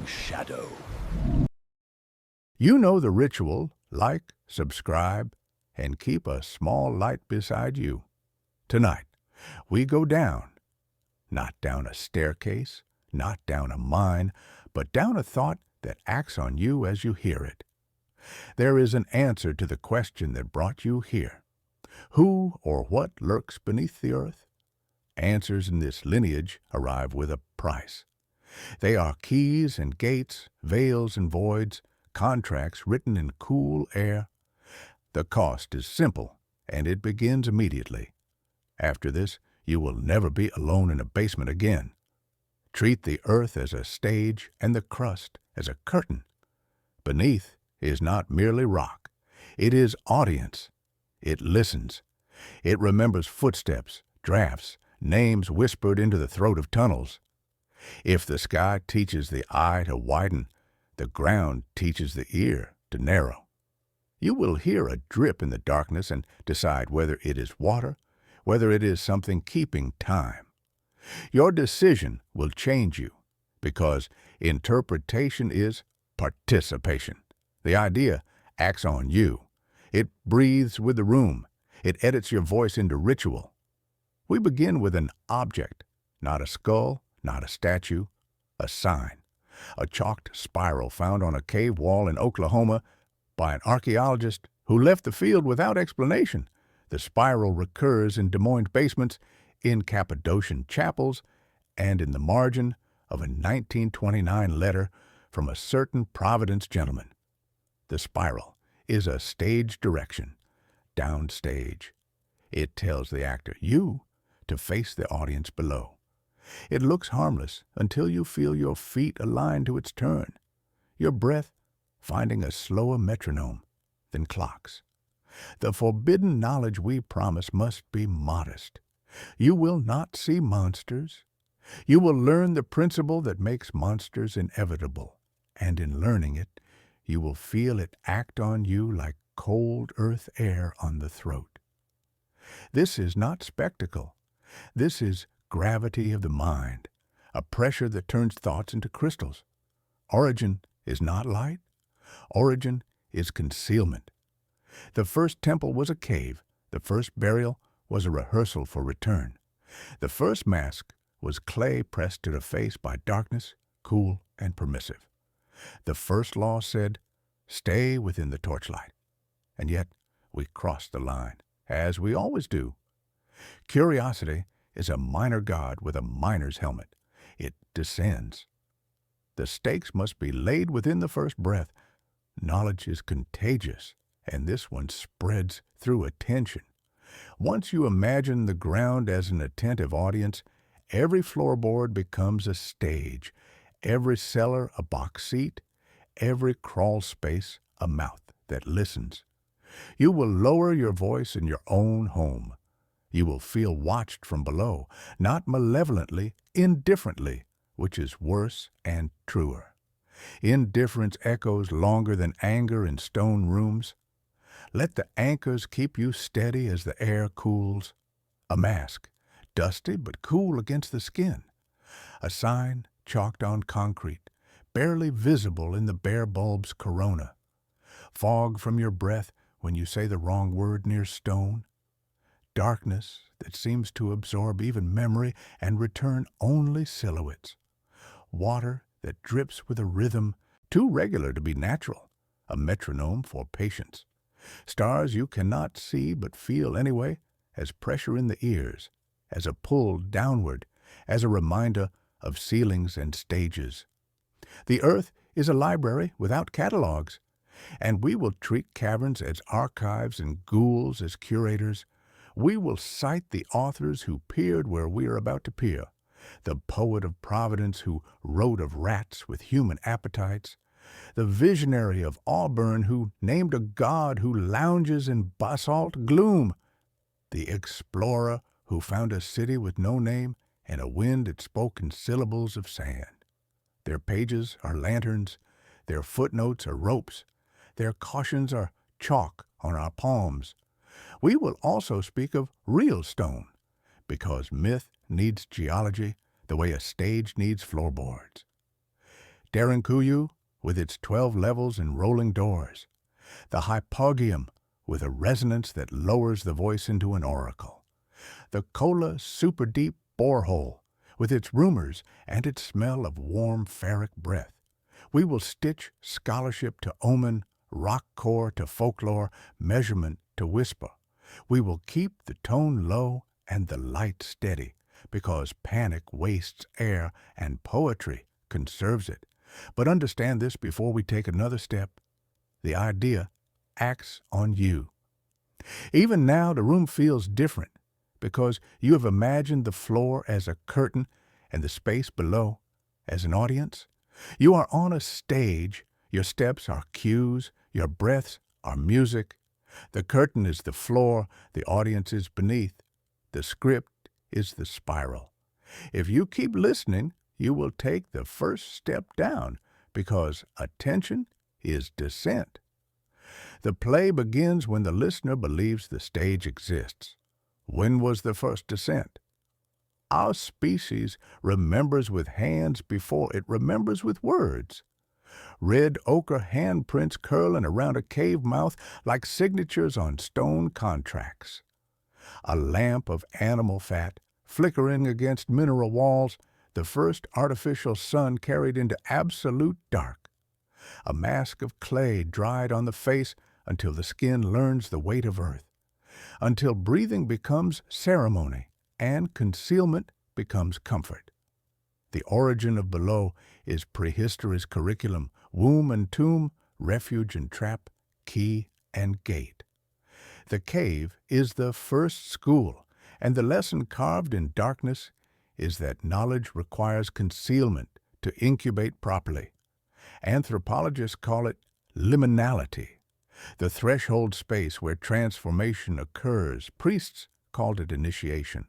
shadow. You know the ritual. Like, subscribe, and keep a small light beside you. Tonight, we go down. Not down a staircase, not down a mine, but down a thought that acts on you as you hear it. There is an answer to the question that brought you here. Who or what lurks beneath the earth? Answers in this lineage arrive with a price. They are keys and gates, veils and voids, contracts written in cool air. The cost is simple, and it begins immediately. After this, you will never be alone in a basement again. Treat the earth as a stage and the crust as a curtain. Beneath is not merely rock. It is audience. It listens. It remembers footsteps, drafts, names whispered into the throat of tunnels. If the sky teaches the eye to widen, the ground teaches the ear to narrow. You will hear a drip in the darkness and decide whether it is water, whether it is something keeping time. Your decision will change you, because interpretation is participation. The idea acts on you. It breathes with the room. It edits your voice into ritual. We begin with an object, not a skull, not a statue, a sign. A chalked spiral found on a cave wall in Oklahoma by an archaeologist who left the field without explanation. The spiral recurs in Des Moines basements, in Cappadocian chapels, and in the margin of a 1929 letter from a certain Providence gentleman. The spiral is a stage direction, downstage. It tells the actor, you, to face the audience below. It looks harmless until you feel your feet aligned to its turn, your breath finding a slower metronome than clocks. The forbidden knowledge we promise must be modest. You will not see monsters. You will learn the principle that makes monsters inevitable, and in learning it, you will feel it act on you like cold earth air on the throat. This is not spectacle. This is gravity of the mind, a pressure that turns thoughts into crystals. Origin is not light. Origin is concealment. The first temple was a cave. The first burial was a rehearsal for return. The first mask was clay pressed to the face by darkness, cool and permissive. The first law said, stay within the torchlight. And yet we crossed the line, as we always do. Curiosity is a minor god with a miner's helmet. It descends. The stakes must be laid within the first breath. Knowledge is contagious, and this one spreads through attention. Once you imagine the ground as an attentive audience, every floorboard becomes a stage, every cellar a box seat, every crawl space a mouth that listens. You will lower your voice in your own home. You will feel watched from below, not malevolently, indifferently, which is worse and truer. Indifference echoes longer than anger in stone rooms. Let the anchors keep you steady as the air cools. A mask, dusty but cool against the skin. A sign chalked on concrete, barely visible in the bare bulb's corona. Fog from your breath when you say the wrong word near stone. Darkness that seems to absorb even memory and return only silhouettes. Water that drips with a rhythm too regular to be natural, a metronome for patience. Stars you cannot see but feel anyway, as pressure in the ears, as a pull downward, as a reminder of ceilings and stages. The earth is a library without catalogs, and we will treat caverns as archives and ghouls as curators. We will cite the authors who peered where we are about to peer, the poet of Providence who wrote of rats with human appetites, the visionary of Auburn who named a god who lounges in basalt gloom, the explorer who found a city with no name and a wind that spoke in syllables of sand. Their pages are lanterns, their footnotes are ropes, their cautions are chalk on our palms. We will also speak of real stone, because myth needs geology the way a stage needs floorboards. Starinkuyu with its 12 levels and rolling doors, the hypogeum with a resonance that lowers the voice into an oracle, the Kola super deep borehole with its rumors and its smell of warm ferric breath. We will stitch scholarship to omen, rock core to folklore, measurement to whisper. We will keep the tone low and the light steady, because panic wastes air and poetry conserves it. But understand this before we take another step. The idea acts on you. Even now, the room feels different because you have imagined the floor as a curtain and the space below as an audience. You are on a stage. Your steps are cues. Your breaths are music. The curtain is the floor. The audience is beneath. The script is the spiral. If you keep listening, you will take the first step down because attention is descent. The play begins when the listener believes the stage exists. When was the first descent? Our species remembers with hands before it remembers with words. Red ochre handprints curling around a cave mouth like signatures on stone contracts. A lamp of animal fat flickering against mineral walls, the first artificial sun carried into absolute dark. A mask of clay dried on the face until the skin learns the weight of earth, until breathing becomes ceremony and concealment becomes comfort. The origin of below is prehistory's curriculum, womb and tomb, refuge and trap, key and gate. The cave is the first school, and the lesson carved in darkness is that knowledge requires concealment to incubate properly. Anthropologists call it liminality, the threshold space where transformation occurs. Priests called it initiation,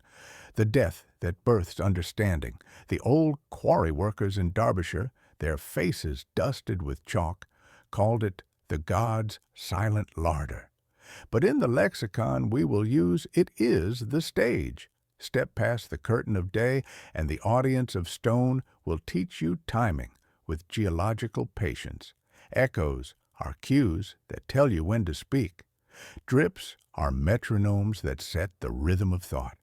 the death that births understanding. The old quarry workers in Derbyshire, their faces dusted with chalk, called it the god's silent larder. But in the lexicon we will use it is the stage. Step past the curtain of day, and the audience of stone will teach you timing with geological patience. Echoes are cues that tell you when to speak. Drips are metronomes that set the rhythm of thought.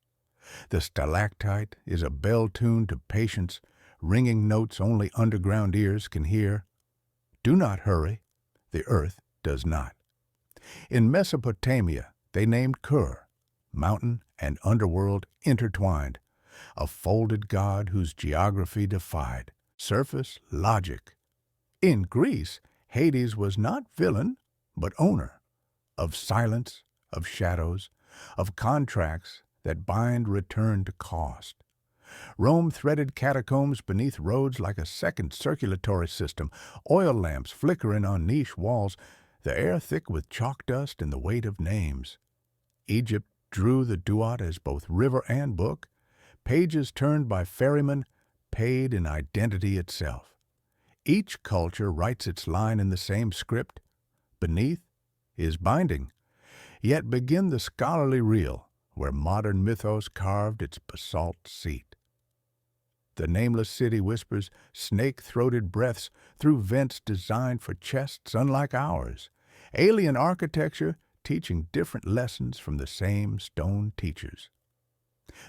The stalactite is a bell tuned to patience, ringing notes only underground ears can hear. Do not hurry. The earth does not. In Mesopotamia, they named Kur, mountain and underworld intertwined, a folded god whose geography defied surface logic. In Greece, Hades was not villain, but owner of silence, of shadows, of contracts that bind return to cost. Rome threaded catacombs beneath roads like a second circulatory system, oil lamps flickering on niche walls, the air thick with chalk dust and the weight of names. Egypt drew the duat as both river and book, pages turned by ferrymen, paid in identity itself. Each culture writes its line in the same script. Beneath is binding. Yet begin the scholarly reel, where modern mythos carved its basalt seat. The nameless city whispers snake-throated breaths through vents designed for chests unlike ours. Alien architecture teaching different lessons from the same stone teachers.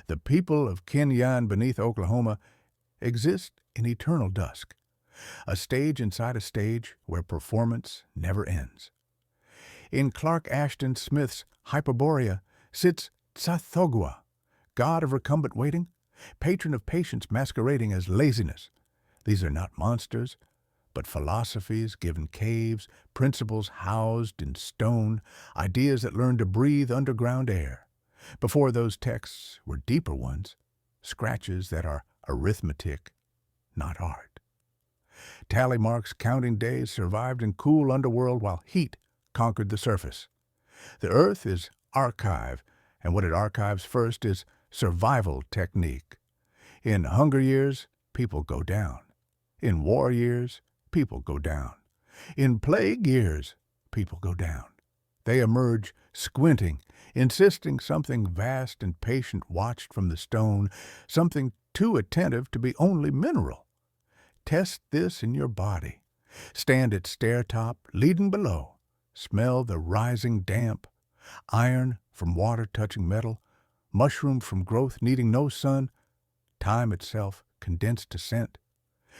The people of Kenyan beneath Oklahoma exist in eternal dusk, a stage inside a stage where performance never ends. In Clark Ashton Smith's Hyperborea sits Tsathogwa, god of recumbent waiting, patron of patience masquerading as laziness. These are not monsters, but philosophies given caves, principles housed in stone, ideas that learn to breathe underground air. Before those texts were deeper ones, scratches that are arithmetic, not art. Tally marks counting days survived in cool underworld while heat conquered the surface. The earth is archive, and what it archives first is survival technique. In hunger years, people go down. In war years, people go down. In plague years, people go down. They emerge squinting, insisting something vast and patient watched from the stone, something too attentive to be only mineral. Test this in your body. Stand at stair top, leading below. Smell the rising damp, iron from water touching metal, mushroom from growth needing no sun, time itself condensed to scent.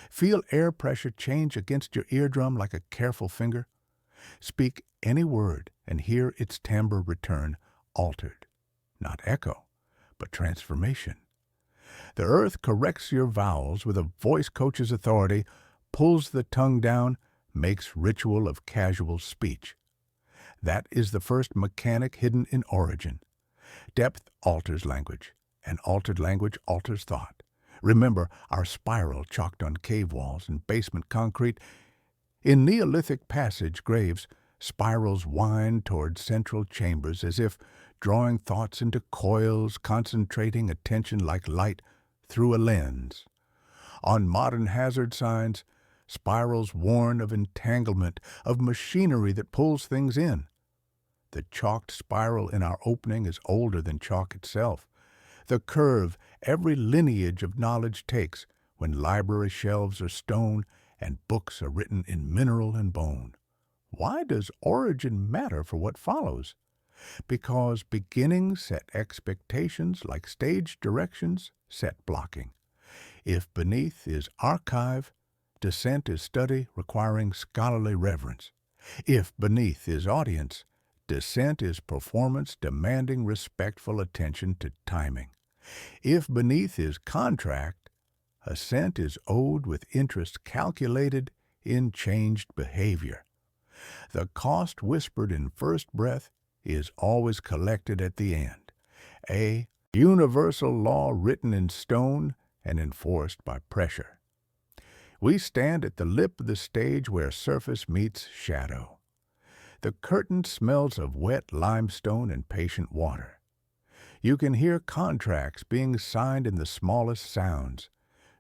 Feel air pressure change against your eardrum like a careful finger. Speak any word and hear its timbre return, altered. Not echo, but transformation. The earth corrects your vowels with a voice coach's authority, pulls the tongue down, makes ritual of casual speech. That is the first mechanic hidden in origin. Depth alters language, and altered language alters thought. Remember our spiral chalked on cave walls and basement concrete. In Neolithic passage graves, spirals wind toward central chambers as if drawing thoughts into coils, concentrating attention like light through a lens. On modern hazard signs, spirals warn of entanglement, of machinery that pulls things in. The chalked spiral in our opening is older than chalk itself. The curve every lineage of knowledge takes when library shelves are stone and books are written in mineral and bone. Why does origin matter for what follows? Because beginnings set expectations like stage directions set blocking. If beneath is archive, descent is study requiring scholarly reverence. If beneath is audience, descent is performance demanding respectful attention to timing. If beneath is contract, ascent is owed with interest calculated in changed behavior. The cost whispered in first breath is always collected at the end, a universal law written in stone and enforced by pressure. We stand at the lip of the stage where surface meets shadow. The curtain smells of wet limestone and patient water. You can hear contracts being signed in the smallest sounds,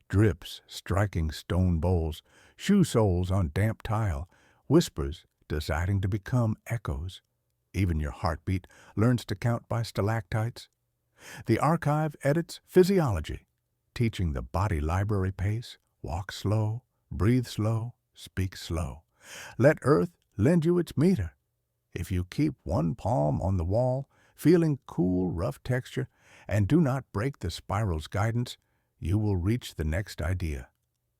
drips striking stone bowls, shoe soles on damp tile, whispers deciding to become echoes. Even your heartbeat learns to count by stalactites. The archive edits physiology, teaching the body library pace, walk slow, breathe slow, speak slow. Let earth lend you its meter. If you keep one palm on the wall, feeling cool, rough texture, and do not break the spiral's guidance, you will reach the next idea,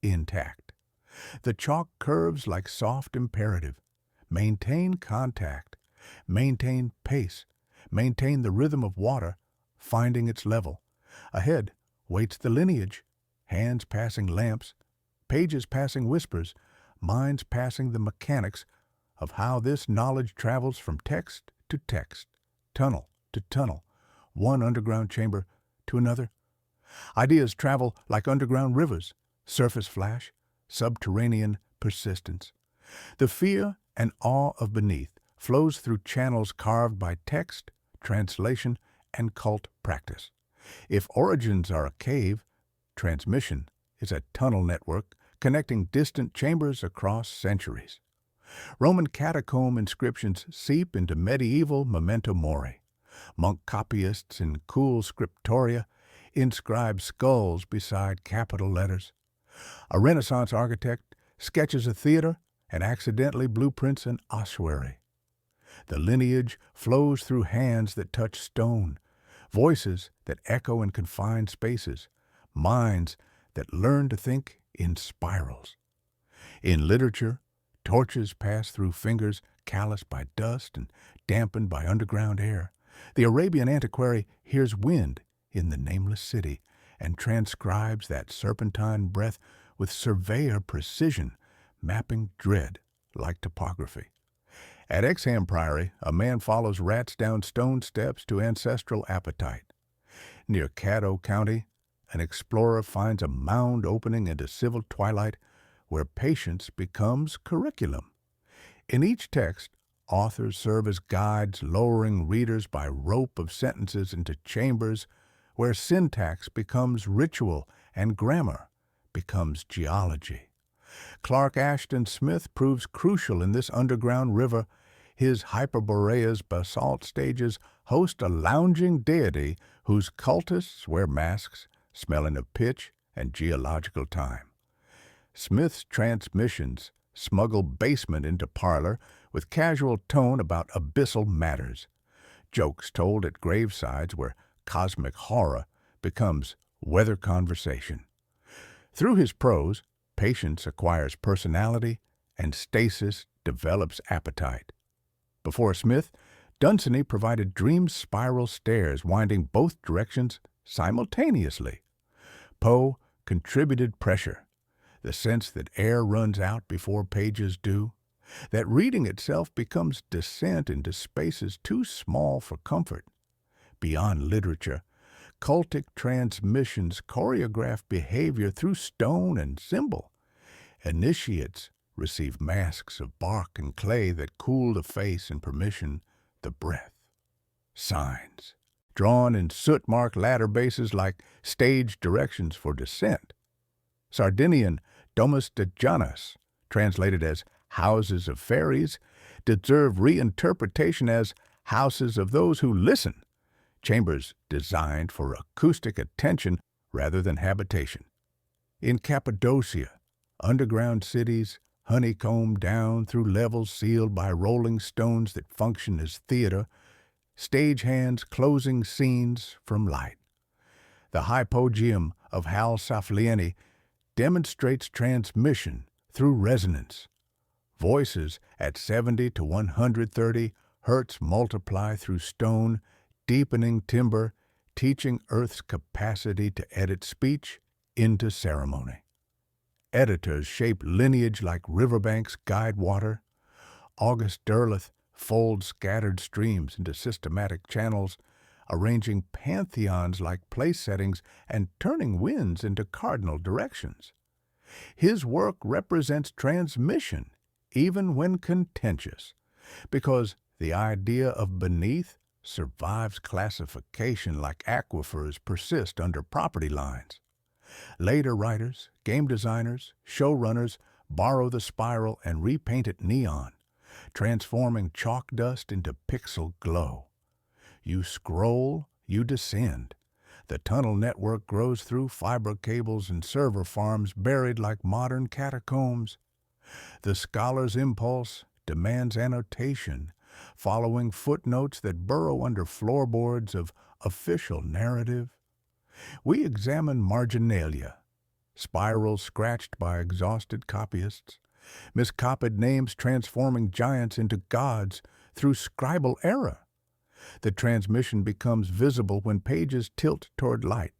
intact. The chalk curves like soft imperative. Maintain contact, maintain pace, maintain the rhythm of water, finding its level. Ahead waits the lineage, hands passing lamps, pages passing whispers, minds passing the mechanics of how this knowledge travels from text to text, tunnel to tunnel, one underground chamber to another. Ideas travel like underground rivers, surface flash, subterranean persistence. The fear and awe of beneath flows through channels carved by text, translation, and cult practice. If origins are a cave, transmission is a tunnel network connecting distant chambers across centuries. Roman catacomb inscriptions seep into medieval memento mori. Monk copyists in cool scriptoria inscribe skulls beside capital letters. A Renaissance architect sketches a theater and accidentally blueprints an ossuary. The lineage flows through hands that touch stone, voices that echo in confined spaces, minds that learn to think in spirals. In literature, torches pass through fingers calloused by dust and dampened by underground air. The Arabian antiquary hears wind in the nameless city and transcribes that serpentine breath with surveyor precision, mapping dread like topography. At Exham Priory, a man follows rats down stone steps to ancestral appetite. Near Caddo County, an explorer finds a mound opening into civil twilight where patience becomes curriculum. In each text, authors serve as guides, lowering readers by rope of sentences into chambers where syntax becomes ritual and grammar becomes geology. Clark Ashton Smith proves crucial in this underground river. His Hyperborea's basalt stages host a lounging deity whose cultists wear masks, smelling of pitch and geological time. Smith's transmissions smuggle basement into parlor with casual tone about abyssal matters, jokes told at gravesides where cosmic horror becomes weather conversation. Through his prose, patience acquires personality and stasis develops appetite. Before Smith, Dunsany provided dream spiral stairs winding both directions simultaneously. Poe contributed pressure, the sense that air runs out before pages do, that reading itself becomes descent into spaces too small for comfort. Beyond literature, cultic transmissions choreograph behavior through stone and symbol. Initiates receive masks of bark and clay that cool the face and permission the breath. Signs, drawn in soot-marked ladder bases like stage directions for descent. Sardinian Domus de Janus, translated as houses of fairies, deserve reinterpretation as houses of those who listen, chambers designed for acoustic attention rather than habitation. In Cappadocia, underground cities honeycomb down through levels sealed by rolling stones that function as theater, stagehands closing scenes from light. The hypogeum of Hal Saflieni demonstrates transmission through resonance. Voices at 70 to 130 hertz multiply through stone, deepening timbre, teaching Earth's capacity to edit speech into ceremony. Editors shape lineage like riverbanks guide water. August Derleth folds scattered streams into systematic channels, arranging pantheons like place settings and turning winds into cardinal directions. His work represents transmission, even when contentious, because the idea of beneath survives classification like aquifers persist under property lines. Later writers, game designers, showrunners borrow the spiral and repaint it neon, transforming chalk dust into pixel glow. You scroll, you descend. The tunnel network grows through fiber cables and server farms buried like modern catacombs. The scholar's impulse demands annotation, following footnotes that burrow under floorboards of official narrative. We examine marginalia, spirals scratched by exhausted copyists, miscopied names transforming giants into gods through scribal error. The transmission becomes visible when pages tilt toward light,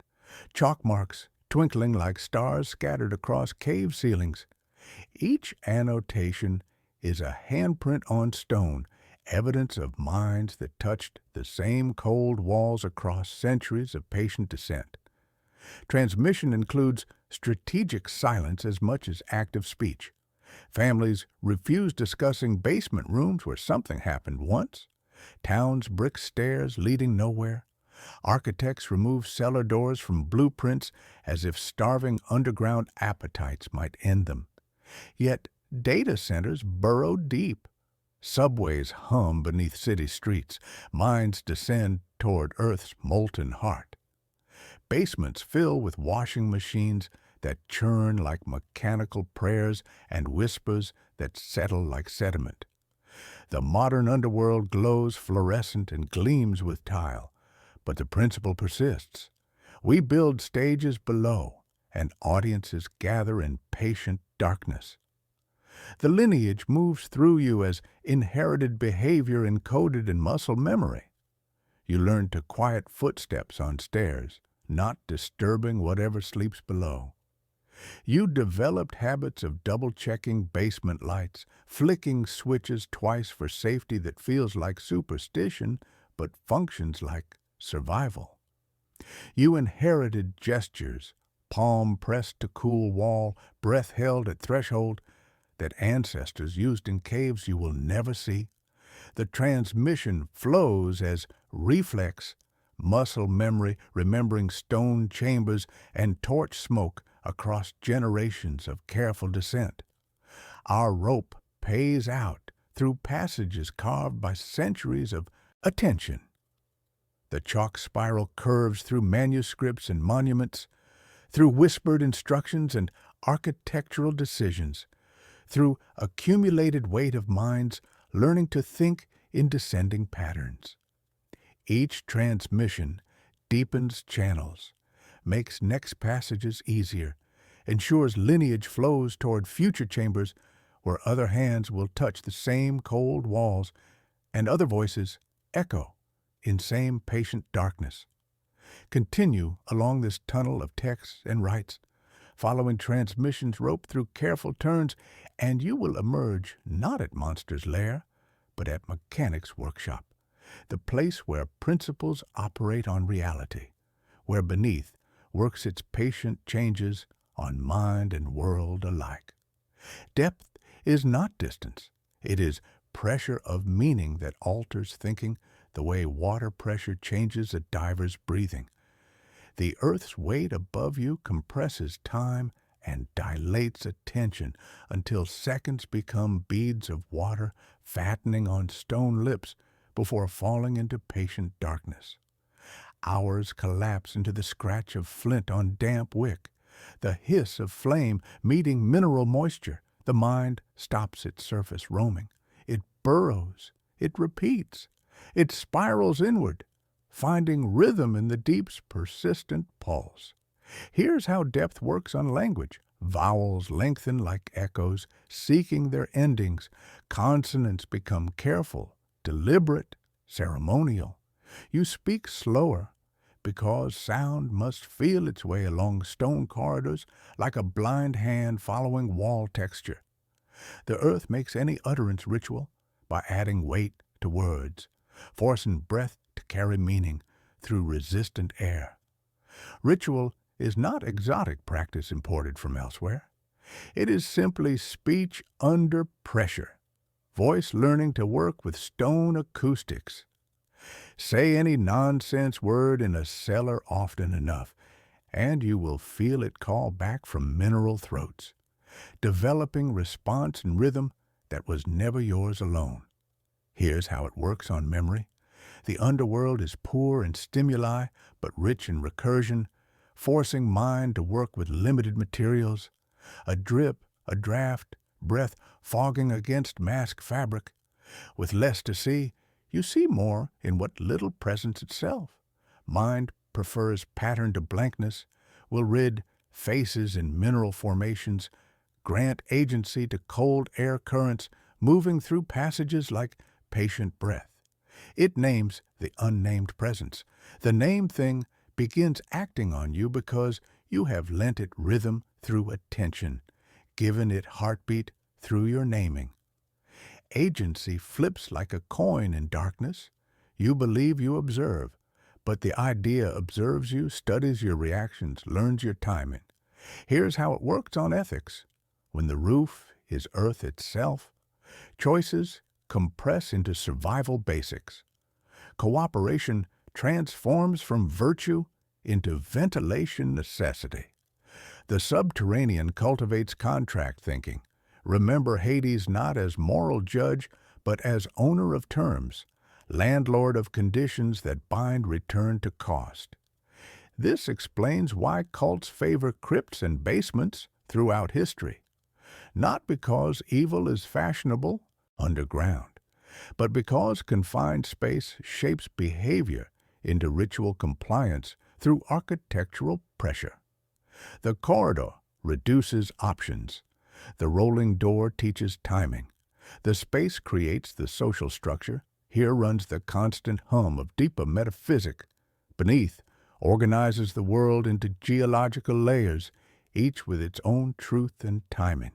chalk marks twinkling like stars scattered across cave ceilings. Each annotation is a handprint on stone, evidence of minds that touched the same cold walls across centuries of patient descent. Transmission includes strategic silence as much as active speech. Families refuse discussing basement rooms where something happened once. Towns brick stairs leading nowhere. Architects remove cellar doors from blueprints as if starving underground appetites might end them. Yet data centers burrow deep. Subways hum beneath city streets. Minds descend toward Earth's molten heart. Basements fill with washing machines that churn like mechanical prayers and whispers that settle like sediment. The modern underworld glows fluorescent and gleams with tile, but the principle persists. We build stages below, and audiences gather in patient darkness. The lineage moves through you as inherited behavior encoded in muscle memory. You learn to quiet footsteps on stairs, not disturbing whatever sleeps below. You developed habits of double-checking basement lights, flicking switches twice for safety that feels like superstition but functions like survival. You inherited gestures, palm pressed to cool wall, breath held at threshold, that ancestors used in caves you will never see. The transmission flows as reflex, muscle memory remembering stone chambers and torch smoke across generations of careful descent. Our rope pays out through passages carved by centuries of attention. The chalk spiral curves through manuscripts and monuments, through whispered instructions and architectural decisions, through accumulated weight of minds learning to think in descending patterns. Each transmission deepens channels, makes next passages easier, ensures lineage flows toward future chambers where other hands will touch the same cold walls and other voices echo in same patient darkness. Continue along this tunnel of texts and rites, following transmissions rope through careful turns, and you will emerge not at Monster's Lair, but at Mechanic's Workshop, the place where principles operate on reality, where beneath works its patient changes on mind and world alike. Depth is not distance. It is pressure of meaning that alters thinking the way water pressure changes a diver's breathing. The earth's weight above you compresses time and dilates attention until seconds become beads of water fattening on stone lips before falling into patient darkness. Hours collapse into the scratch of flint on damp wick, the hiss of flame meeting mineral moisture. The mind stops its surface roaming. It burrows. It repeats. It spirals inward, finding rhythm in the deep's persistent pulse. Here's how depth works on language. Vowels lengthen like echoes, seeking their endings. Consonants become careful, deliberate, ceremonial. You speak slower, because sound must feel its way along stone corridors like a blind hand following wall texture. The earth makes any utterance ritual by adding weight to words, forcing breath to carry meaning through resistant air. Ritual is not exotic practice imported from elsewhere. It is simply speech under pressure, voice learning to work with stone acoustics. Say any nonsense word in a cellar often enough, and you will feel it call back from mineral throats, developing response and rhythm that was never yours alone. Here's how it works on memory. The underworld is poor in stimuli, but rich in recursion, forcing mind to work with limited materials. A drip, a draft, breath fogging against mask fabric. With less to see, you see more in what little presents itself. Mind prefers pattern to blankness, will rid faces in mineral formations, grant agency to cold air currents moving through passages like patient breath. It names the unnamed presence. The named thing begins acting on you because you have lent it rhythm through attention, given it heartbeat through your naming. Agency flips like a coin in darkness. You believe you observe, but the idea observes you, studies your reactions, learns your timing. Here's how it works on ethics. When the roof is earth itself, choices compress into survival basics. Cooperation transforms from virtue into ventilation necessity. The subterranean cultivates contract thinking. Remember Hades not as moral judge, but as owner of terms, landlord of conditions that bind return to cost. This explains why cults favor crypts and basements throughout history. Not because evil is fashionable underground, but because confined space shapes behavior into ritual compliance through architectural pressure. The corridor reduces options. The rolling door teaches timing. The space creates the social structure. Here runs the constant hum of deeper metaphysic. Beneath, organizes the world into geological layers, each with its own truth and timing.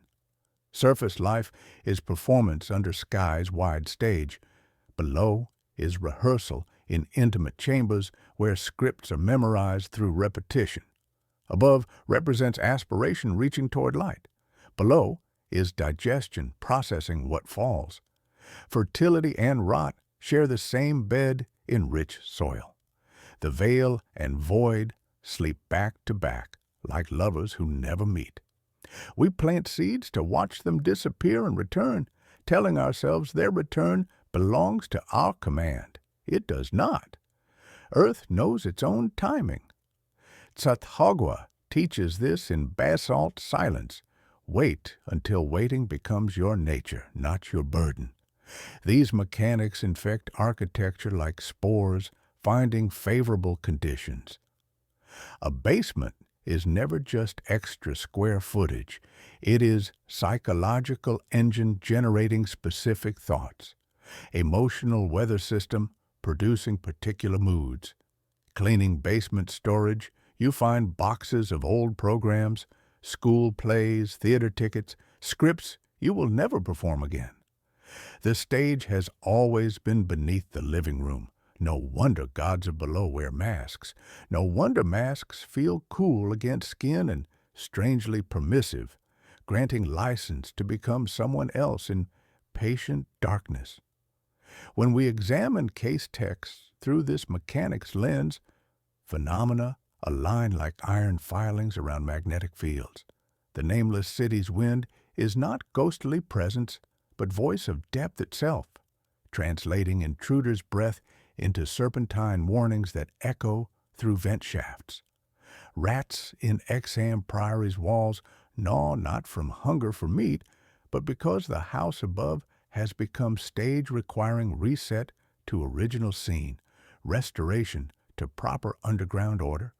Surface life is performance under sky's wide stage. Below is rehearsal in intimate chambers where scripts are memorized through repetition. Above represents aspiration reaching toward light. Below is digestion processing what falls. Fertility and rot share the same bed in rich soil. The veil and void sleep back to back like lovers who never meet. We plant seeds to watch them disappear and return, telling ourselves their return belongs to our command. It does not. Earth knows its own timing. Tsathagwa teaches this in basalt silence. Wait until waiting becomes your nature, not your burden. These mechanics infect architecture like spores, finding favorable conditions. A basement is never just extra square footage. It is psychological engine generating specific thoughts, emotional weather system producing particular moods. Cleaning basement storage, you find boxes of old programs, school plays, theater tickets, scripts you will never perform again. The stage has always been beneath the living room. No wonder gods of below wear masks. No wonder masks feel cool against skin and strangely permissive, granting license to become someone else in patient darkness. When we examine case texts through this mechanics lens, phenomena align like iron filings around magnetic fields. The nameless city's wind is not ghostly presence, but voice of depth itself, translating intruder's breath into serpentine warnings that echo through vent shafts. Rats in Exham Priory's walls gnaw not from hunger for meat, but because the house above has become stage requiring reset to original scene, restoration to proper underground order.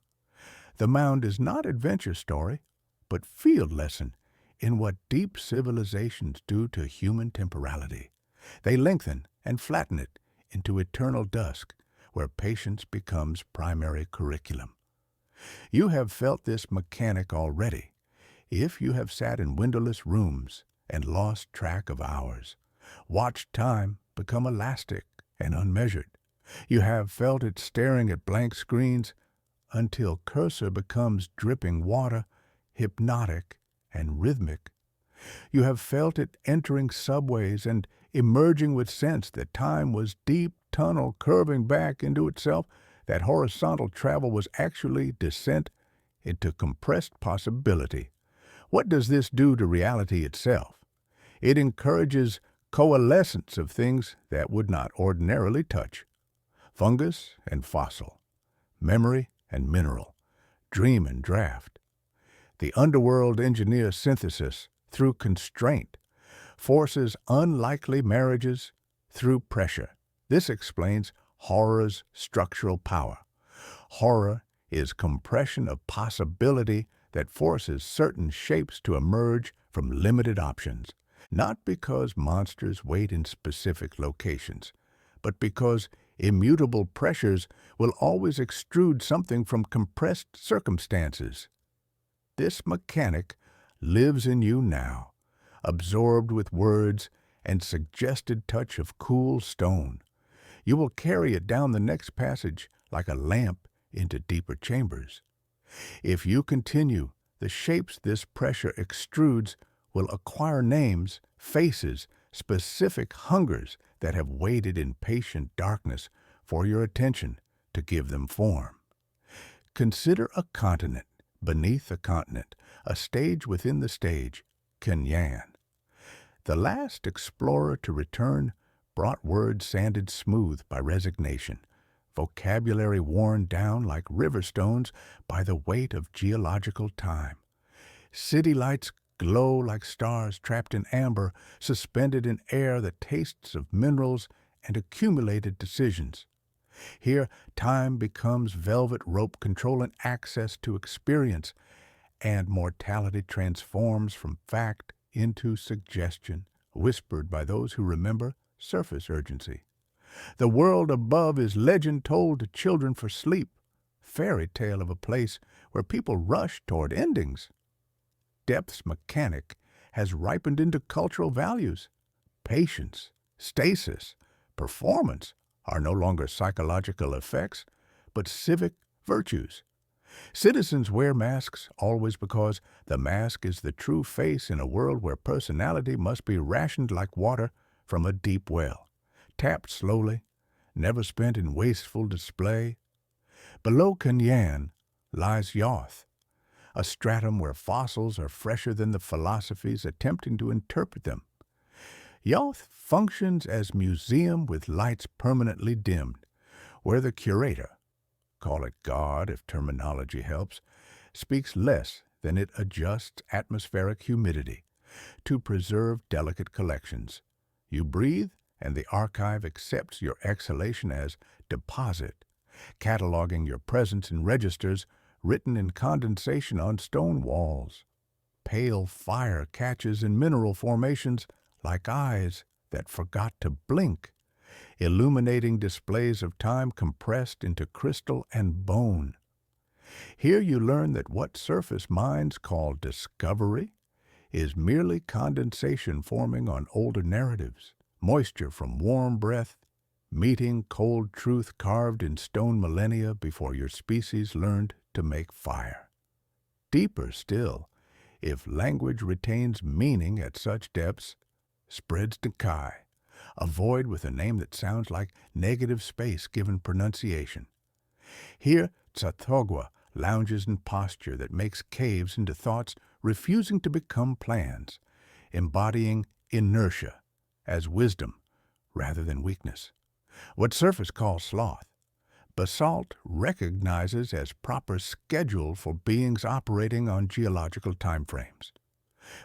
The Mound is not adventure story, but field lesson in what deep civilizations do to human temporality. They lengthen and flatten it into eternal dusk, where patience becomes primary curriculum. You have felt this mechanic already, if you have sat in windowless rooms and lost track of hours, watched time become elastic and unmeasured. You have felt it staring at blank screens until cursor becomes dripping water, hypnotic and rhythmic. You have felt it entering subways and emerging with sense that time was deep tunnel curving back into itself, that horizontal travel was actually descent into compressed possibility. What does this do to reality itself? It encourages coalescence of things that would not ordinarily touch. Fungus and fossil, memory and mineral, dream and draft. The underworld engineer synthesis through constraint forces unlikely marriages through pressure. This explains horror's structural power. Horror is compression of possibility that forces certain shapes to emerge from limited options, not because monsters wait in specific locations, but because immutable pressures will always extrude something from compressed circumstances. This mechanic lives in you now, absorbed with words and suggested touch of cool stone. You will carry it down the next passage like a lamp into deeper chambers. If you continue, the shapes this pressure extrudes will acquire names, faces, specific hungers that have waited in patient darkness for your attention to give them form. Consider a continent beneath a continent, a stage within the stage, Kenyan. The last explorer to return brought words sanded smooth by resignation, vocabulary worn down like river stones by the weight of geological time. City lights glow like stars trapped in amber, suspended in air the tastes of minerals and accumulated decisions. Here, time becomes velvet rope controlling access to experience, and mortality transforms from fact into suggestion, whispered by those who remember surface urgency. The world above is legend told to children for sleep, fairy tale of a place where people rush toward endings. Depth's mechanic has ripened into cultural values. Patience, stasis, performance are no longer psychological effects, but civic virtues. Citizens wear masks always because the mask is the true face in a world where personality must be rationed like water from a deep well, tapped slowly, never spent in wasteful display. Below Kenyan lies Yoth, a stratum where fossils are fresher than the philosophies attempting to interpret them. Yoth functions as museum with lights permanently dimmed, where the curator, call it God if terminology helps, speaks less than it adjusts atmospheric humidity to preserve delicate collections. You breathe, and the archive accepts your exhalation as deposit, cataloging your presence in registers written in condensation on stone walls. Pale fire catches in mineral formations like eyes that forgot to blink, illuminating displays of time compressed into crystal and bone. Here you learn that what surface minds call discovery is merely condensation forming on older narratives, moisture from warm breath, meeting cold truth carved in stone millennia before your species learned to make fire. Deeper still, if language retains meaning at such depths, spreads Nakai, a void with a name that sounds like negative space given pronunciation. Here, Tsathoggua lounges in posture that makes caves into thoughts refusing to become plans, embodying inertia as wisdom rather than weakness. What surface calls sloth, basalt recognizes as proper schedule for beings operating on geological timeframes.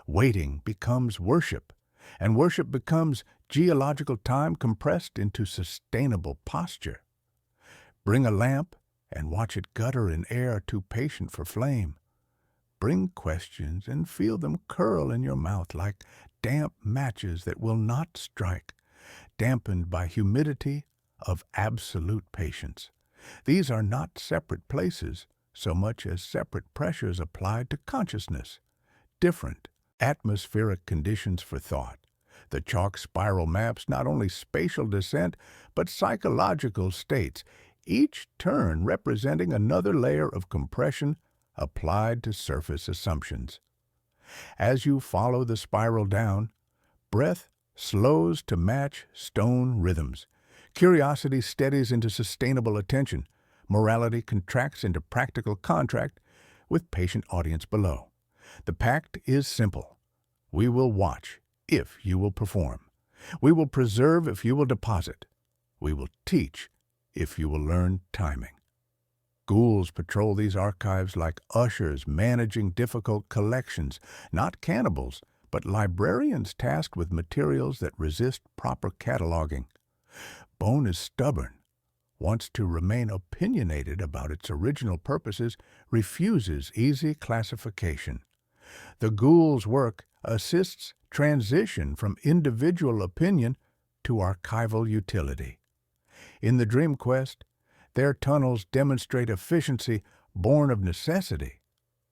Waiting becomes worship, and worship becomes geological time compressed into sustainable posture. Bring a lamp and watch it gutter in air too patient for flame. Bring questions and feel them curl in your mouth like damp matches that will not strike, dampened by humidity of absolute patience. These are not separate places so much as separate pressures applied to consciousness, different atmospheric conditions for thought. The chalk spiral maps not only spatial descent, but psychological states, each turn representing another layer of compression applied to surface assumptions. As you follow the spiral down, breath slows to match stone rhythms. Curiosity steadies into sustainable attention. Morality contracts into practical contract with patient audience below. The pact is simple. We will watch if you will perform. We will preserve if you will deposit. We will teach if you will learn timing. Ghouls patrol these archives like ushers managing difficult collections, not cannibals, but librarians tasked with materials that resist proper cataloging. Bone is stubborn, wants to remain opinionated about its original purposes, refuses easy classification. The ghoul's work assists transition from individual opinion to archival utility. In the Dream Quest, their tunnels demonstrate efficiency born of necessity.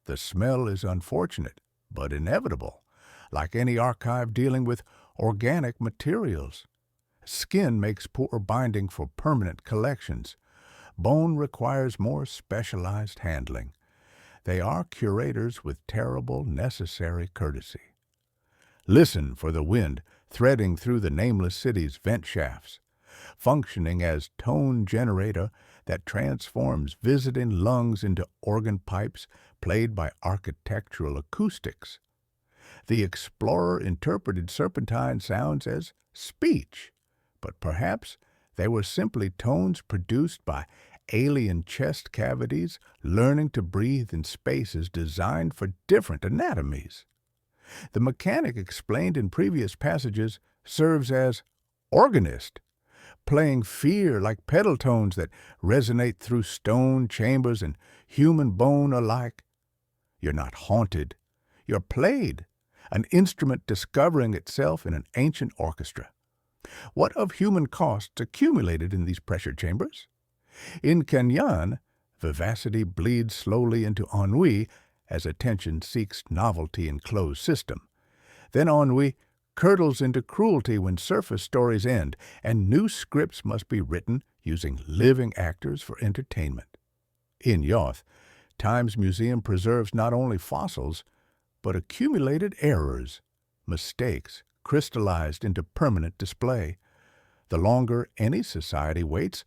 The smell is unfortunate, but inevitable, like any archive dealing with organic materials. Skin makes poor binding for permanent collections. Bone requires more specialized handling. They are curators with terrible necessary courtesy. Listen for the wind threading through the nameless city's vent shafts, functioning as tone generator that transforms visiting lungs into organ pipes played by architectural acoustics. The explorer interpreted serpentine sounds as speech, but perhaps they were simply tones produced by alien chest cavities learning to breathe in spaces designed for different anatomies. The mechanic explained in previous passages serves as organist, playing fear like pedal tones that resonate through stone chambers and human bone alike. You're not haunted, you're played, an instrument discovering itself in an ancient orchestra. What of human costs accumulated in these pressure chambers? In Kenyan, vivacity bleeds slowly into ennui as attention seeks novelty in closed system. Then ennui curdles into cruelty when surface stories end, and new scripts must be written using living actors for entertainment. In Yoth, Time's Museum preserves not only fossils, but accumulated errors, mistakes crystallized into permanent display. The longer any society waits,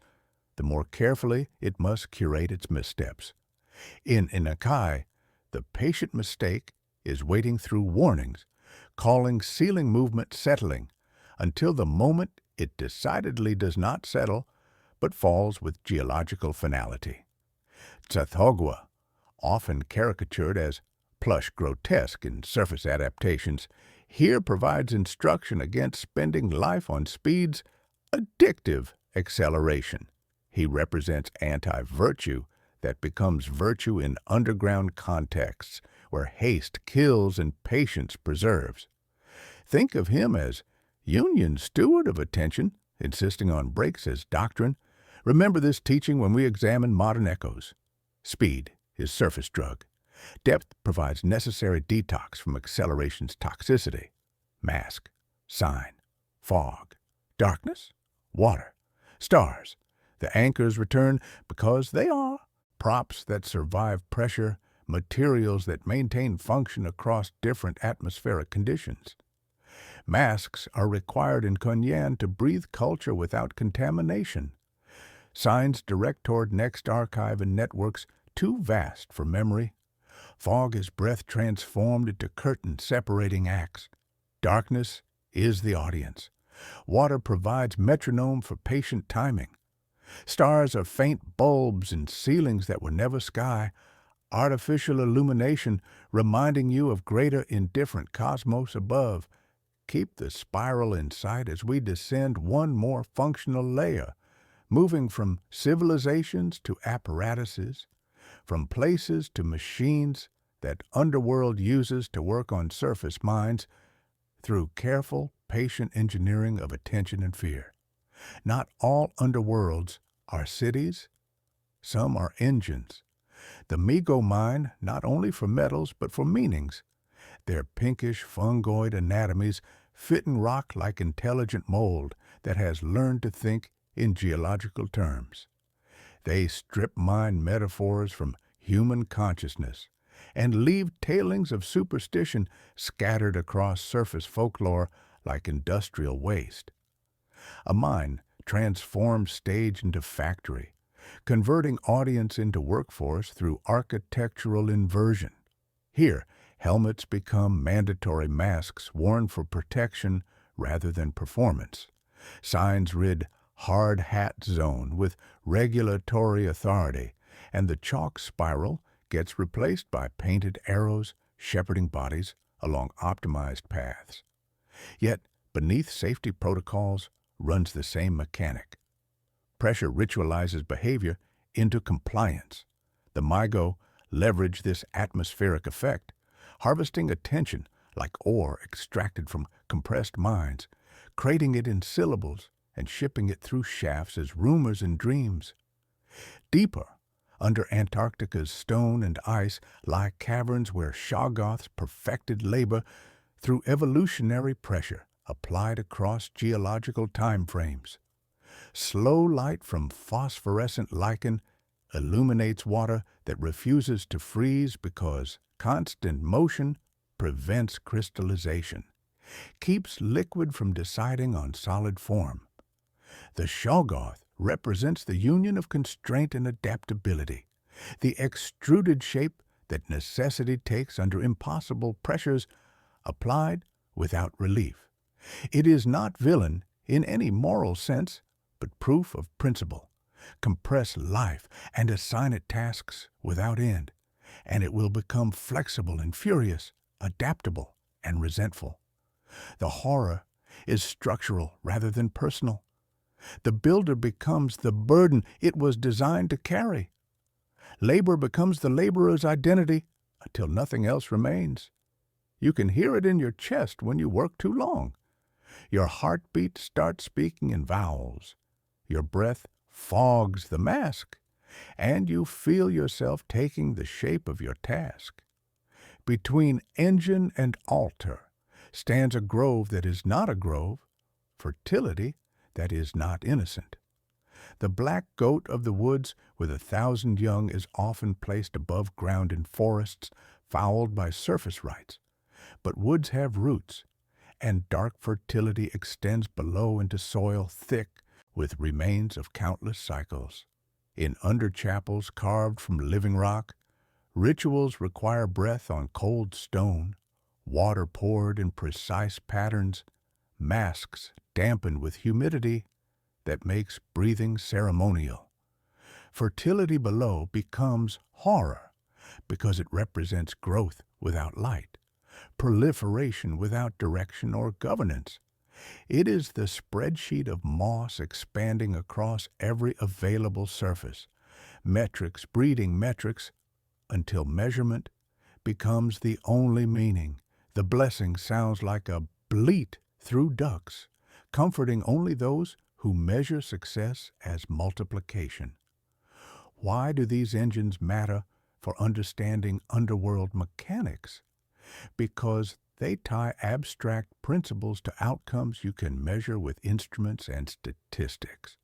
the more carefully it must curate its missteps. In Inakai, the patient mistake is waiting through warnings, calling ceiling movement settling, until the moment it decidedly does not settle, but falls with geological finality. Tsathoggua, often caricatured as plush grotesque in surface adaptations, here provides instruction against spending life on speed's addictive acceleration. He represents anti-virtue that becomes virtue in underground contexts where haste kills and patience preserves. Think of him as Union steward of attention, insisting on breaks as doctrine. Remember this teaching when we examine modern echoes. Speed is surface drug. Depth provides necessary detox from acceleration's toxicity. Mask, sign, fog, darkness, water, stars. The anchors return because they are props that survive pressure, materials that maintain function across different atmospheric conditions. Masks are required in Kunyan to breathe culture without contamination. Signs direct toward next archive and networks too vast for memory. Fog is breath transformed into curtain separating acts. Darkness is the audience. Water provides metronome for patient timing. Stars are faint bulbs in ceilings that were never sky, artificial illumination reminding you of greater indifferent cosmos above. Keep the spiral in sight as we descend one more functional layer, moving from civilizations to apparatuses, from places to machines that underworld uses to work on surface minds through careful, patient engineering of attention and fear. Not all underworlds are cities. Some are engines. The Migo mine not only for metals but for meanings. Their pinkish fungoid anatomies fit in rock like intelligent mold that has learned to think in geological terms. They strip mine metaphors from human consciousness and leave tailings of superstition scattered across surface folklore like industrial waste. A mine transforms stage into factory, converting audience into workforce through architectural inversion. Here, helmets become mandatory masks worn for protection rather than performance. Signs rid hard hat zone with regulatory authority, and the chalk spiral gets replaced by painted arrows shepherding bodies along optimized paths. Yet, beneath safety protocols runs the same mechanic. Pressure ritualizes behavior into compliance. The Migo leverage this atmospheric effect, harvesting attention like ore extracted from compressed mines, crating it in syllables and shipping it through shafts as rumors and dreams. Deeper, under Antarctica's stone and ice, lie caverns where Shoggoths perfected labor through evolutionary pressure applied across geological time frames. Slow light from phosphorescent lichen illuminates water that refuses to freeze because constant motion prevents crystallization, keeps liquid from deciding on solid form. The Shoggoth represents the union of constraint and adaptability, the extruded shape that necessity takes under impossible pressures applied without relief. It is not villain in any moral sense, but proof of principle. Compress life and assign it tasks without end, and it will become flexible and furious, adaptable and resentful. The horror is structural rather than personal. The builder becomes the burden it was designed to carry. Labor becomes the laborer's identity until nothing else remains. You can hear it in your chest when you work too long. Your heartbeat starts speaking in vowels. Your breath fogs the mask, and you feel yourself taking the shape of your task. Between engine and altar stands a grove that is not a grove, fertility that is not innocent. The black goat of the woods with 1,000 young is often placed above ground in forests fouled by surface rites. But woods have roots, and dark fertility extends below into soil thick with remains of countless cycles. In underchapels carved from living rock, rituals require breath on cold stone, water poured in precise patterns, masks dampened with humidity that makes breathing ceremonial. Fertility below becomes horror, because it represents growth without light, proliferation without direction or governance. It is the spreadsheet of moss expanding across every available surface, metrics breeding metrics until measurement becomes the only meaning. The blessing sounds like a bleat through ducks, comforting only those who measure success as multiplication. Why do these engines matter for understanding underworld mechanics? Because they tie abstract principles to outcomes you can measure with instruments and statistics.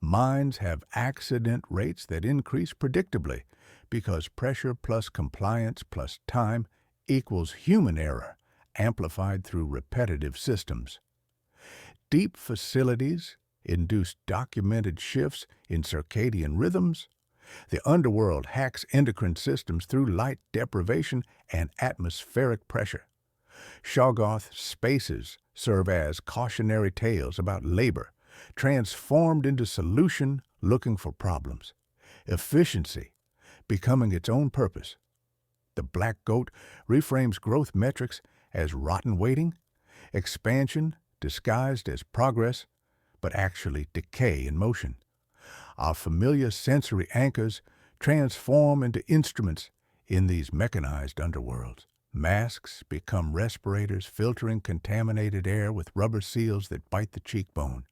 Mines have accident rates that increase predictably because pressure plus compliance plus time equals human error, amplified through repetitive systems. Deep facilities induce documented shifts in circadian rhythms. The underworld hacks endocrine systems through light deprivation and atmospheric pressure. Shoggoth spaces serve as cautionary tales about labor, transformed into solution looking for problems. Efficiency becoming its own purpose. The black goat reframes growth metrics as rotten waiting, expansion disguised as progress, but actually decay in motion. Our familiar sensory anchors transform into instruments in these mechanized underworlds. Masks become respirators, filtering contaminated air with rubber seals that bite the cheekbone.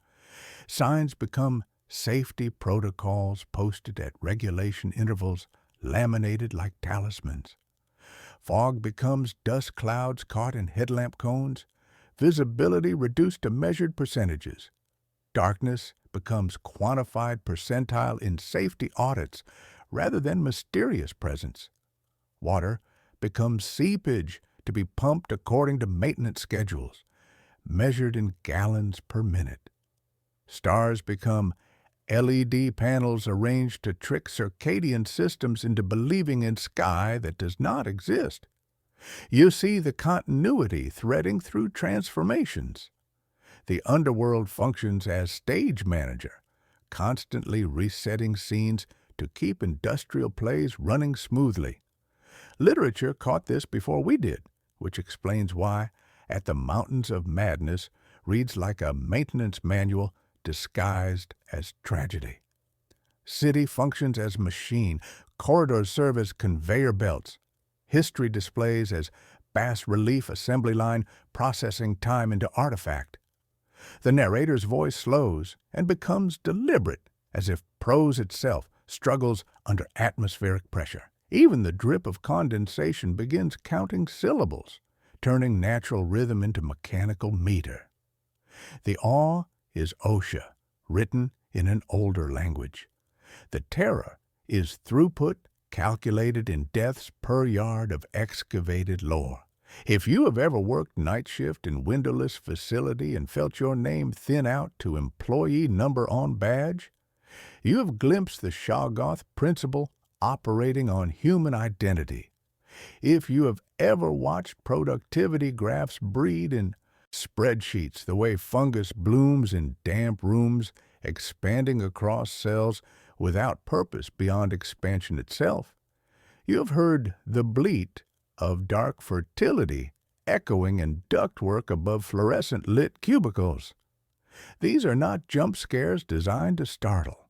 Signs become safety protocols posted at regulation intervals, laminated like talismans. Fog becomes dust clouds caught in headlamp cones, visibility reduced to measured percentages. Darkness becomes quantified percentile in safety audits rather than mysterious presence. Water becomes seepage to be pumped according to maintenance schedules, measured in gallons per minute. Stars become LED panels arranged to trick circadian systems into believing in sky that does not exist. You see the continuity threading through transformations. The underworld functions as stage manager, constantly resetting scenes to keep industrial plays running smoothly. Literature caught this before we did, which explains why At the Mountains of Madness reads like a maintenance manual disguised as tragedy. City functions as machine, corridors serve as conveyor belts, history displays as bas-relief assembly line processing time into artifact. The narrator's voice slows and becomes deliberate, as if prose itself struggles under atmospheric pressure. Even the drip of condensation begins counting syllables, turning natural rhythm into mechanical meter. The awe is OSHA, written in an older language. The terror is throughput calculated in deaths per yard of excavated lore. If you have ever worked night shift in windowless facility and felt your name thin out to employee number on badge, you have glimpsed the Shoggoth principle operating on human identity. If you have ever watched productivity graphs breed in spreadsheets the way fungus blooms in damp rooms, expanding across cells without purpose beyond expansion itself, you have heard the bleat of dark fertility echoing in ductwork above fluorescent-lit cubicles. These are not jump scares designed to startle.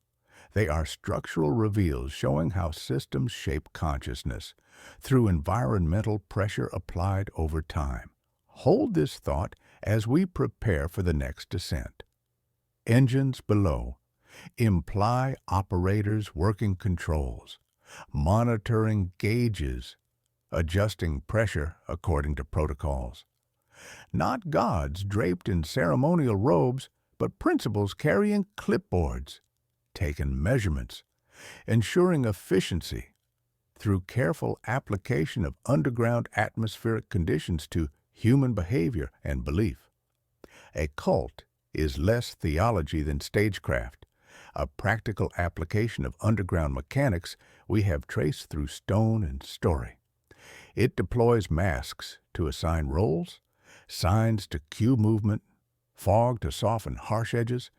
They are structural reveals showing how systems shape consciousness through environmental pressure applied over time. Hold this thought as we prepare for the next descent. Engines below imply operators working controls, monitoring gauges, adjusting pressure according to protocols. Not gods draped in ceremonial robes, but principals carrying clipboards, taking measurements, ensuring efficiency through careful application of underground atmospheric conditions to human behavior and belief. A cult is less theology than stagecraft, a practical application of underground mechanics we have traced through stone and story. It deploys masks to assign roles, signs to cue movement, fog to soften harsh edges,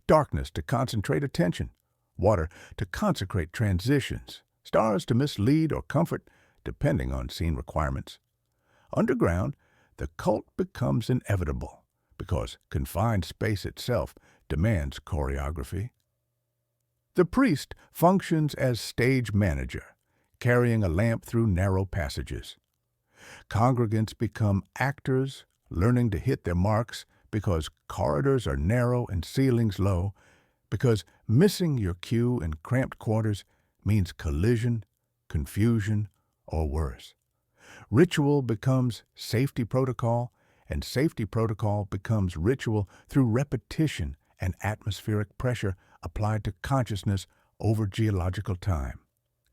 darkness to concentrate attention, water to consecrate transitions, stars to mislead or comfort, depending on scene requirements. Underground, the cult becomes inevitable because confined space itself demands choreography. The priest functions as stage manager, carrying a lamp through narrow passages. Congregants become actors, learning to hit their marks because corridors are narrow and ceilings low, because missing your cue in cramped quarters means collision, confusion, or worse. Ritual becomes safety protocol, and safety protocol becomes ritual through repetition and atmospheric pressure applied to consciousness over geological time.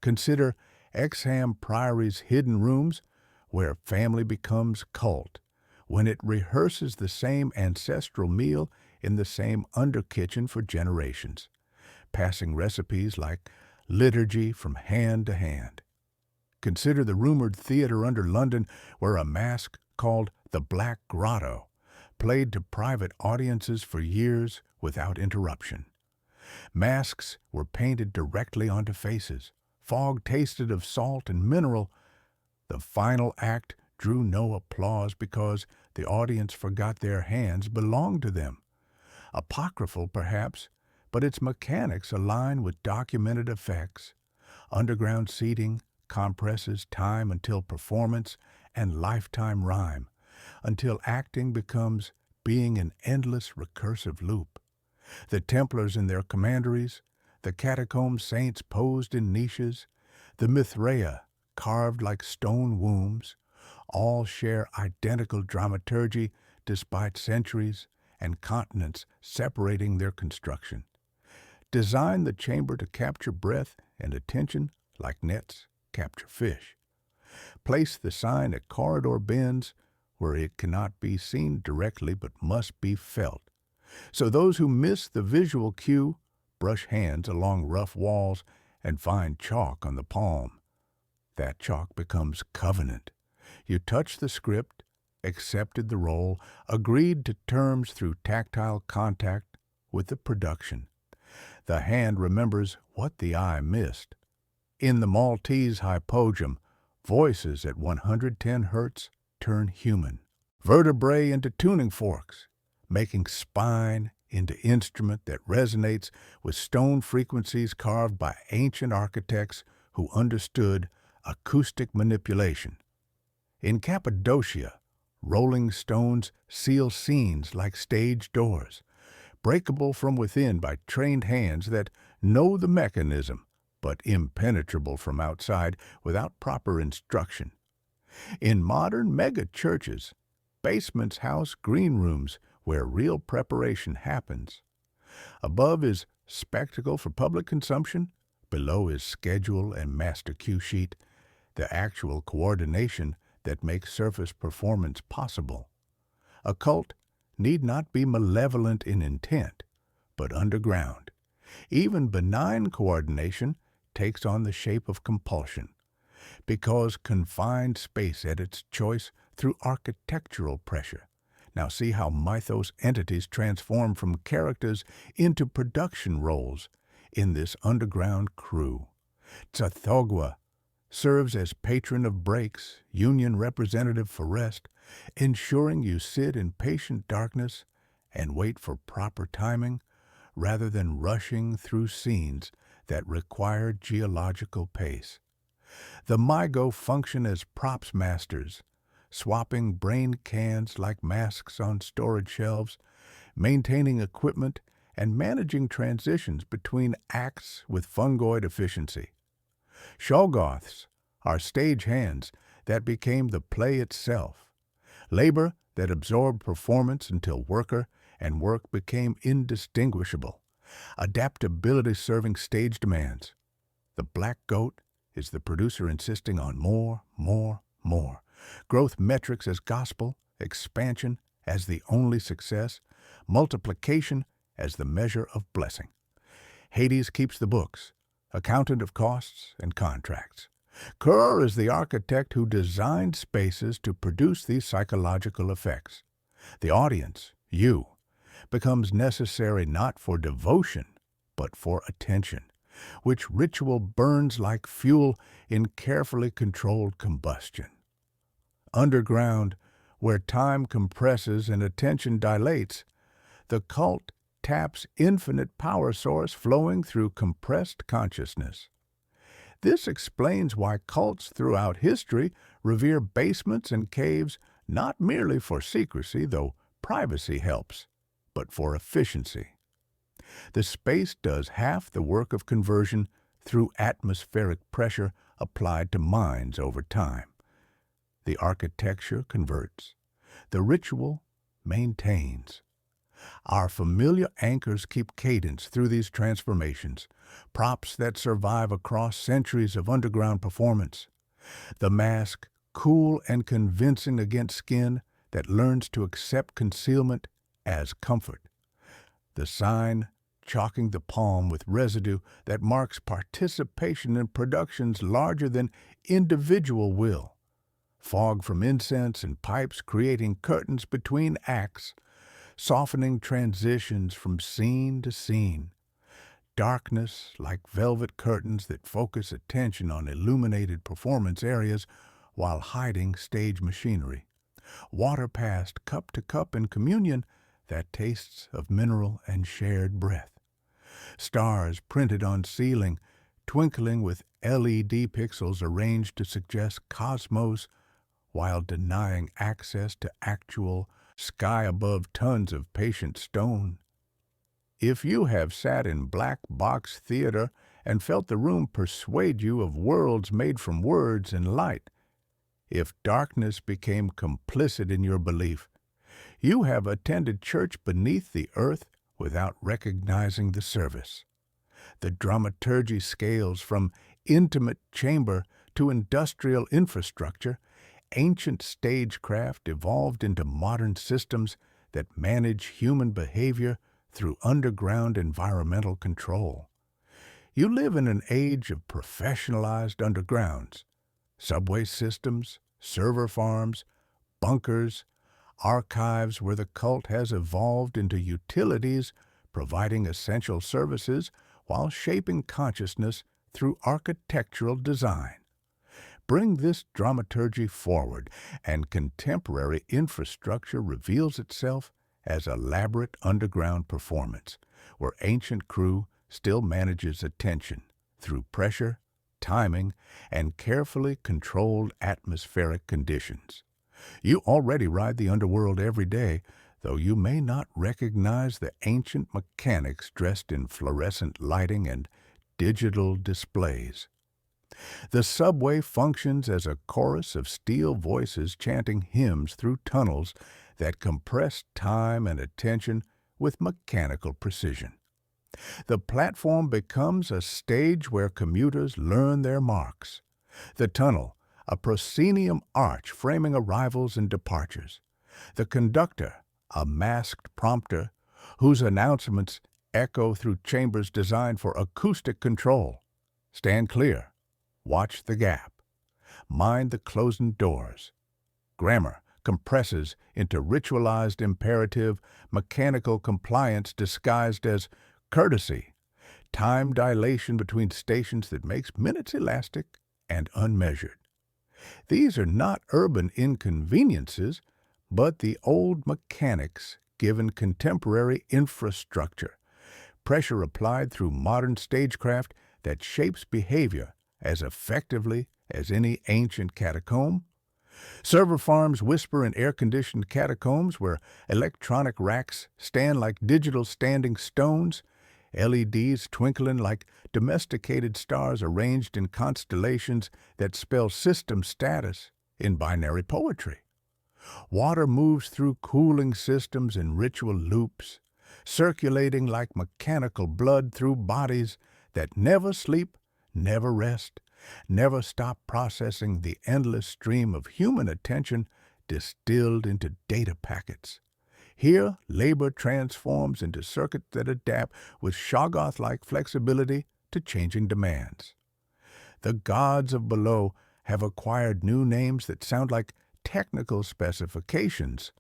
Consider Exham Priory's hidden rooms, where family becomes cult, when it rehearses the same ancestral meal in the same underkitchen for generations, passing recipes like liturgy from hand to hand. Consider the rumored theater under London where a masque called the Black Grotto played to private audiences for years without interruption. Masks were painted directly onto faces, fog tasted of salt and mineral. The final act drew no applause because the audience forgot their hands belonged to them. Apocryphal, perhaps, but its mechanics align with documented effects. Underground seating compresses time until performance and lifetime rhyme, until acting becomes being an endless recursive loop. The Templars in their commanderies, the catacomb saints posed in niches, the Mithraea carved like stone wombs, all share identical dramaturgy despite centuries and continents separating their construction. Design the chamber to capture breath and attention like nets capture fish. Place the sign at corridor bends where it cannot be seen directly but must be felt. So those who miss the visual cue brush hands along rough walls and find chalk on the palm. That chalk becomes covenant. You touch the script, accepted the role, agreed to terms through tactile contact with the production. The hand remembers what the eye missed. In the Maltese hypogeum, voices at 110 hertz turn human. Vertebrae into tuning forks, making spine into instrument that resonates with stone frequencies carved by ancient architects who understood acoustic manipulation. In Cappadocia, rolling stones seal scenes like stage doors, breakable from within by trained hands that know the mechanism, but impenetrable from outside without proper instruction. In modern mega-churches, basements house green rooms where real preparation happens. Above is spectacle for public consumption, below is schedule and master cue sheet, the actual coordination that makes surface performance possible. A cult need not be malevolent in intent, but underground. Even benign coordination takes on the shape of compulsion, because confined space at its choice through architectural pressure. Now see how mythos entities transform from characters into production roles in this underground crew. Tsathoggua serves as patron of breaks, union representative for rest, ensuring you sit in patient darkness and wait for proper timing rather than rushing through scenes that require geological pace. The MIGO function as props masters, swapping brain cans like masks on storage shelves, maintaining equipment, and managing transitions between acts with fungoid efficiency. Shoggoths are stage hands that became the play itself, labor that absorbed performance until worker and work became indistinguishable, adaptability serving stage demands. The black goat is the producer insisting on more, growth metrics as gospel, expansion as the only success, multiplication as the measure of blessing. Hades keeps the books, accountant of costs and contracts. Kerr is the architect who designed spaces to produce these psychological effects. The audience, you, becomes necessary not for devotion, but for attention, which ritual burns like fuel in carefully controlled combustion. Underground, where time compresses and attention dilates, the cult taps infinite power source flowing through compressed consciousness. This explains why cults throughout history revere basements and caves not merely for secrecy, though privacy helps, but for efficiency. The space does half the work of conversion through atmospheric pressure applied to minds over time. The architecture converts. The ritual maintains. Our familiar anchors keep cadence through these transformations, props that survive across centuries of underground performance. The mask, cool and convincing against skin that learns to accept concealment as comfort. The sign, chalking the palm with residue that marks participation in productions larger than individual will. Fog from incense and pipes creating curtains between acts, softening transitions from scene to scene. Darkness like velvet curtains that focus attention on illuminated performance areas while hiding stage machinery. Water passed cup to cup in communion that tastes of mineral and shared breath. Stars printed on ceiling, twinkling with LED pixels arranged to suggest cosmos while denying access to actual sky above tons of patient stone. If you have sat in black box theater and felt the room persuade you of worlds made from words and light, if darkness became complicit in your belief, you have attended church beneath the earth without recognizing the service. The dramaturgy scales from intimate chamber to industrial infrastructure. Ancient stagecraft evolved into modern systems that manage human behavior through underground environmental control. You live in an age of professionalized undergrounds, subway systems, server farms, bunkers, archives where the cult has evolved into utilities providing essential services while shaping consciousness through architectural design. Bring this dramaturgy forward, and contemporary infrastructure reveals itself as elaborate underground performance, where ancient crew still manages attention through pressure, timing, and carefully controlled atmospheric conditions. You already ride the underworld every day, though you may not recognize the ancient mechanics dressed in fluorescent lighting and digital displays. The subway functions as a chorus of steel voices chanting hymns through tunnels that compress time and attention with mechanical precision. The platform becomes a stage where commuters learn their marks. The tunnel, a proscenium arch framing arrivals and departures. The conductor, a masked prompter whose announcements echo through chambers designed for acoustic control. Stand clear. Watch the gap. Mind the closing doors. Grammar compresses into ritualized imperative, mechanical compliance disguised as courtesy. Time dilation between stations that makes minutes elastic and unmeasured. These are not urban inconveniences, but the old mechanics given contemporary infrastructure. Pressure applied through modern stagecraft that shapes behavior as effectively as any ancient catacomb. Server farms whisper in air-conditioned catacombs where electronic racks stand like digital standing stones, LEDs twinkling like domesticated stars arranged in constellations that spell system status in binary poetry. Water moves through cooling systems in ritual loops, circulating like mechanical blood through bodies that never sleep, never rest, never stop processing the endless stream of human attention distilled into data packets. Here, labor transforms into circuits that adapt with Shoggoth-like flexibility to changing demands. The gods of below have acquired new names that sound like technical specifications: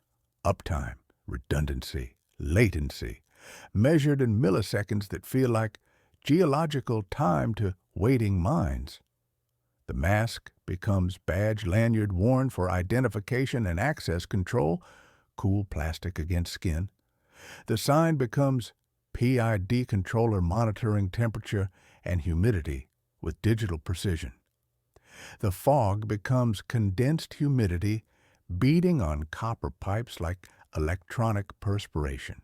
uptime, redundancy, latency, measured in milliseconds that feel like geological time to waiting minds. The mask becomes badge lanyard worn for identification and access control, cool plastic against skin. The sign becomes PID controller monitoring temperature and humidity with digital precision. The fog becomes condensed humidity beating on copper pipes like electronic perspiration.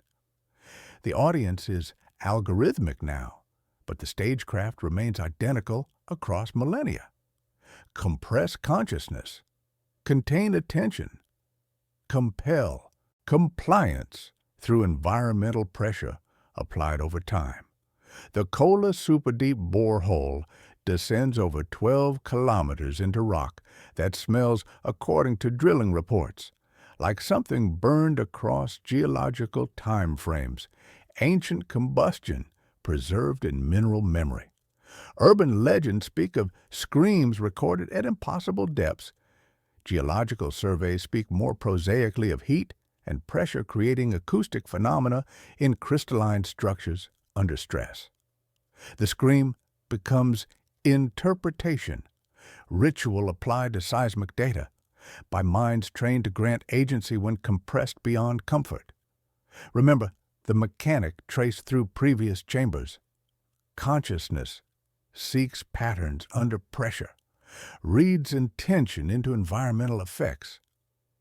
The audience is algorithmic now, but the stagecraft remains identical across millennia. Compress consciousness, contain attention, compel compliance through environmental pressure applied over time. The Kola Superdeep borehole descends over 12 kilometers into rock that smells, according to drilling reports, like something burned across geological time frames, ancient combustion preserved in mineral memory. Urban legends speak of screams recorded at impossible depths. Geological surveys speak more prosaically of heat and pressure creating acoustic phenomena in crystalline structures under stress. The scream becomes interpretation, ritual applied to seismic data, by minds trained to grant agency when compressed beyond comfort. Remember, the mechanic traced through previous chambers. Consciousness seeks patterns under pressure, reads intention into environmental effects,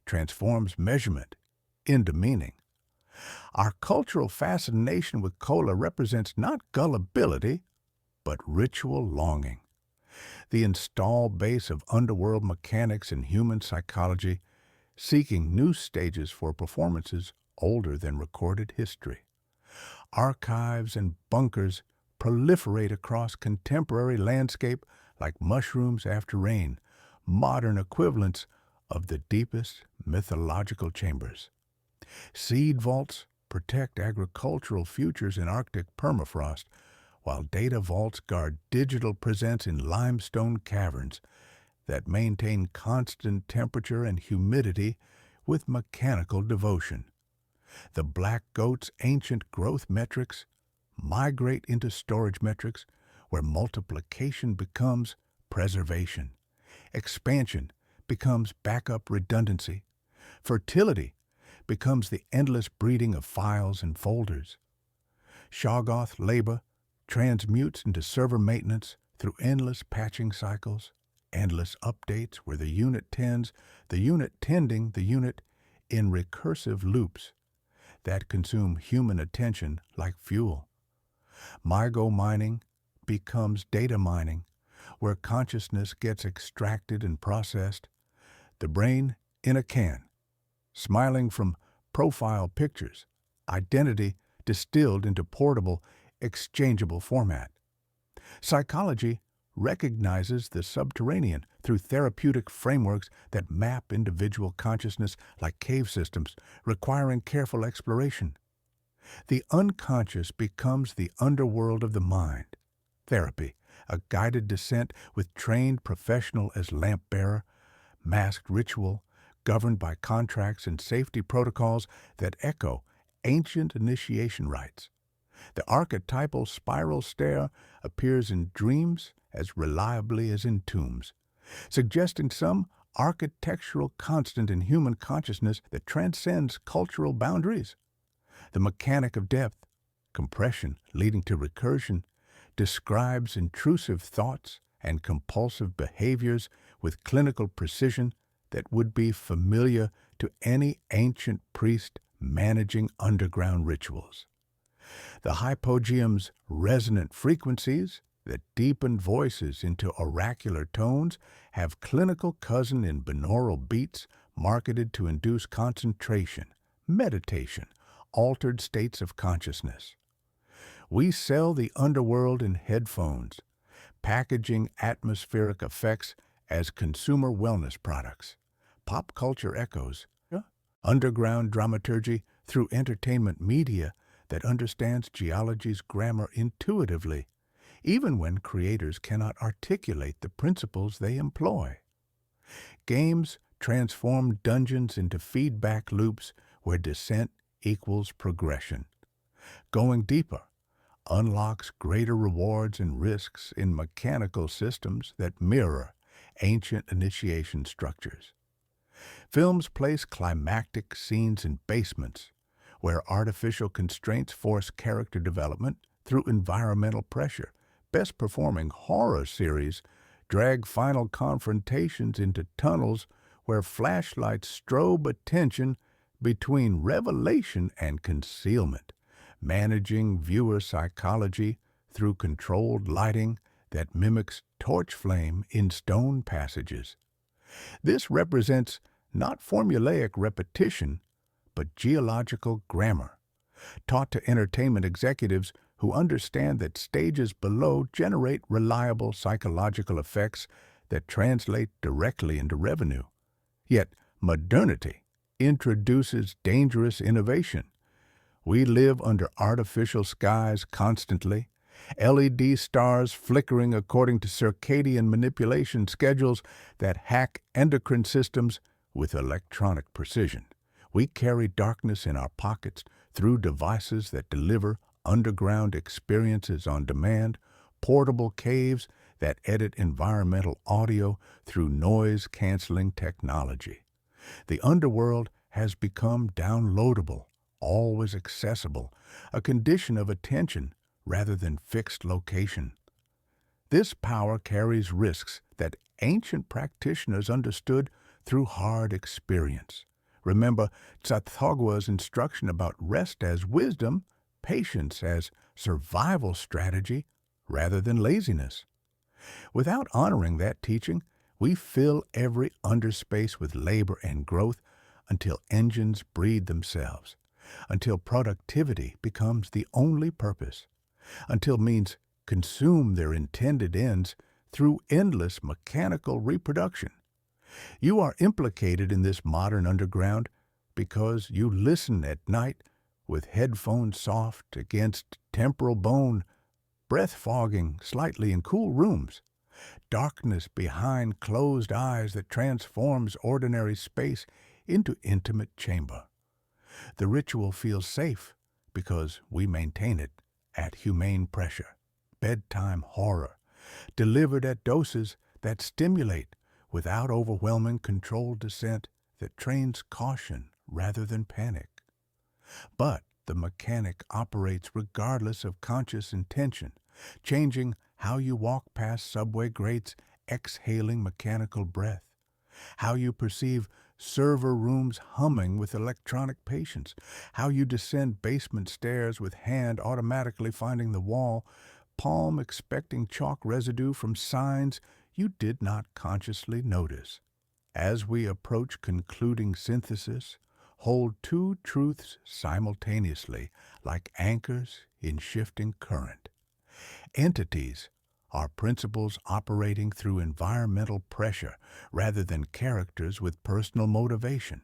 transforms measurement into meaning. Our cultural fascination with Kola represents not gullibility, but ritual longing. The installed base of underworld mechanics and human psychology, seeking new stages for performances older than recorded history. Archives and bunkers proliferate across contemporary landscape like mushrooms after rain, modern equivalents of the deepest mythological chambers. Seed vaults protect agricultural futures in Arctic permafrost, while data vaults guard digital presence in limestone caverns that maintain constant temperature and humidity with mechanical devotion. The black goat's ancient growth metrics migrate into storage metrics where multiplication becomes preservation, expansion becomes backup redundancy, fertility becomes the endless breeding of files and folders. Shoggoth labor transmutes into server maintenance through endless patching cycles, endless updates where the unit tends, the unit tending the unit in recursive loops that consume human attention like fuel. MyGo mining becomes data mining, where consciousness gets extracted and processed. The brain in a can, smiling from profile pictures, identity distilled into portable, exchangeable format. Psychology recognizes the subterranean through therapeutic frameworks that map individual consciousness like cave systems, requiring careful exploration. The unconscious becomes the underworld of the mind. Therapy, a guided descent with trained professional as lamp-bearer, masked ritual, governed by contracts and safety protocols that echo ancient initiation rites. The archetypal spiral stair appears in dreams as reliably as in tombs, suggesting some architectural constant in human consciousness that transcends cultural boundaries. The mechanic of depth, compression leading to recursion, describes intrusive thoughts and compulsive behaviors with clinical precision that would be familiar to any ancient priest managing underground rituals. The hypogeum's resonant frequencies that deepen voices into oracular tones have clinical cousin in binaural beats marketed to induce concentration, meditation, altered states of consciousness. We sell the underworld in headphones, packaging atmospheric effects as consumer wellness products, pop culture echoes, underground dramaturgy through entertainment media that understands geology's grammar intuitively, even when creators cannot articulate the principles they employ. Games transform dungeons into feedback loops where descent equals progression. Going deeper, unlocks greater rewards and risks in mechanical systems that mirror ancient initiation structures. Films place climactic scenes in basements, where artificial constraints force character development through environmental pressure. Best-performing horror series drag final confrontations into tunnels where flashlights strobe attention between revelation and concealment, managing viewer psychology through controlled lighting that mimics torch flame in stone passages. This represents not formulaic repetition, but geological grammar, taught to entertainment executives who understand that stages below generate reliable psychological effects that translate directly into revenue. Yet modernity introduces dangerous innovation. We live under artificial skies constantly, LED stars flickering according to circadian manipulation schedules that hack endocrine systems with electronic precision. We carry darkness in our pockets through devices that deliver underground experiences on demand, portable caves that edit environmental audio through noise-canceling technology. The underworld has become downloadable, always accessible, a condition of attention rather than fixed location. This power carries risks that ancient practitioners understood through hard experience. Remember Tsathoggwa's instruction about rest as wisdom, patience as survival strategy, rather than laziness. Without honoring that teaching, we fill every underspace with labor and growth until engines breed themselves, until productivity becomes the only purpose, until means consume their intended ends through endless mechanical reproduction. You are implicated in this modern underground because you listen at night with headphones soft against temporal bone, breath fogging slightly in cool rooms, darkness behind closed eyes that transforms ordinary space into intimate chamber. The ritual feels safe because we maintain it at humane pressure, bedtime horror, delivered at doses that stimulate without overwhelming controlled descent that trains caution rather than panic. But the mechanic operates regardless of conscious intention, changing how you walk past subway grates exhaling mechanical breath, how you perceive server rooms humming with electronic patience, how you descend basement stairs with hand automatically finding the wall, palm expecting chalk residue from signs you did not consciously notice. As we approach concluding synthesis, hold two truths simultaneously like anchors in shifting current. Entities are principles operating through environmental pressure rather than characters with personal motivation.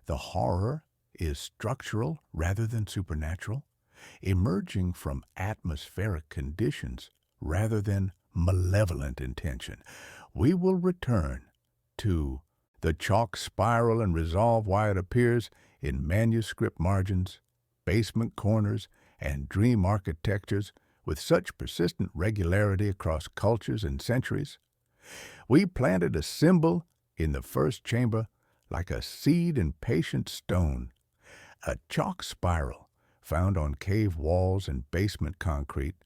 The horror is structural rather than supernatural, emerging from atmospheric conditions rather than malevolent intention. We will return to the chalk spiral and resolve why it appears in manuscript margins, basement corners, and dream architectures with such persistent regularity across cultures and centuries. We planted a symbol in the first chamber like a seed in patient stone, a chalk spiral found on cave walls and basement concrete,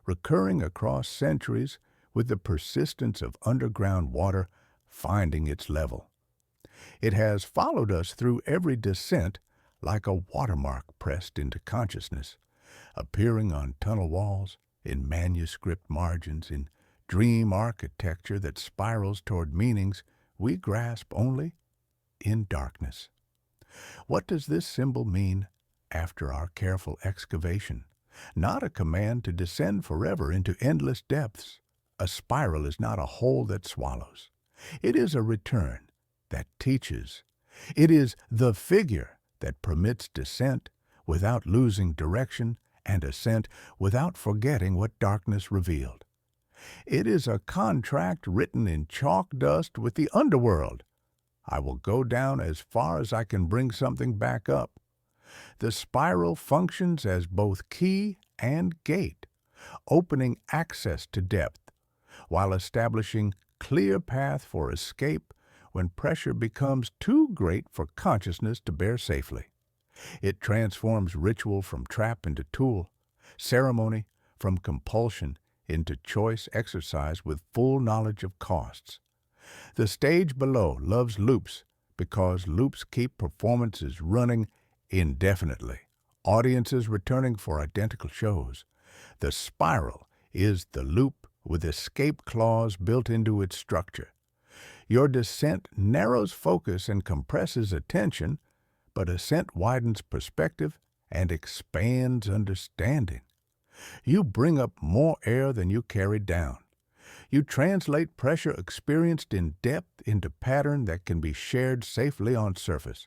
recurring across centuries with the persistence of underground water finding its level. It has followed us through every descent like a watermark pressed into consciousness, appearing on tunnel walls, in manuscript margins, in dream architecture that spirals toward meanings we grasp only in darkness. What does this symbol mean after our careful excavation? Not a command to descend forever into endless depths. A spiral is not a hole that swallows. It is a return that teaches. It is the figure that permits descent without losing direction and ascent without forgetting what darkness revealed. It is a contract written in chalk dust with the underworld. I will go down as far as I can bring something back up. The spiral functions as both key and gate, opening access to depth, while establishing clear path for escape when pressure becomes too great for consciousness to bear safely. It transforms ritual from trap into tool, ceremony from compulsion into choice exercise with full knowledge of costs. The stage below loves loops because loops keep performances running indefinitely, audiences returning for identical shows. The spiral is the loop with escape clause built into its structure. Your descent narrows focus and compresses attention, but ascent widens perspective and expands understanding. You bring up more air than you carry down. You translate pressure experienced in depth into pattern that can be shared safely on surface.